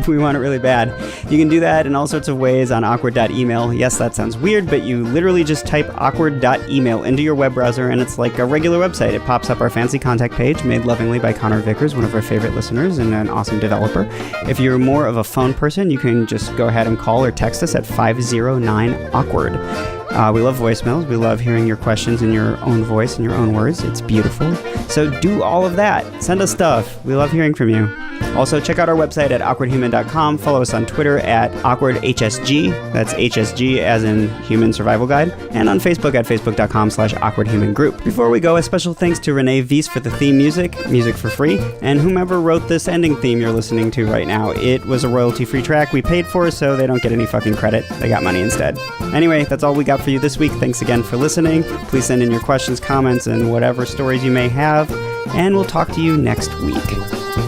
We want it really bad. You can do that in all sorts of ways on awkward.email. Yes, that sounds weird, but you literally just type awkward.email into your web browser, and it's like a regular website. It pops up our fancy contact page, made lovingly by Connor Vickers, one of our favorite listeners and an awesome developer. If you're more of a phone person, you can just go ahead and call or text us at 509-AWKWARD. We love voicemails. We love hearing your questions in your own voice and your own words. It's beautiful. So do all of that. Send us stuff. We love hearing from you. Also, check out our website at awkwardhuman.com. Follow us on Twitter at awkwardhsg. That's HSG as in Human Survival Guide. And on Facebook at facebook.com/awkwardhumangroup. Before we go, a special thanks to Renee Weiss for the theme music for free, and whomever wrote this ending theme you're listening to right now. It was a royalty-free track we paid for, so they don't get any fucking credit. They got money instead. Anyway, that's all we got for you this week. Thanks again for listening. Please send in your questions, comments, and whatever stories you may have, and we'll talk to you next week.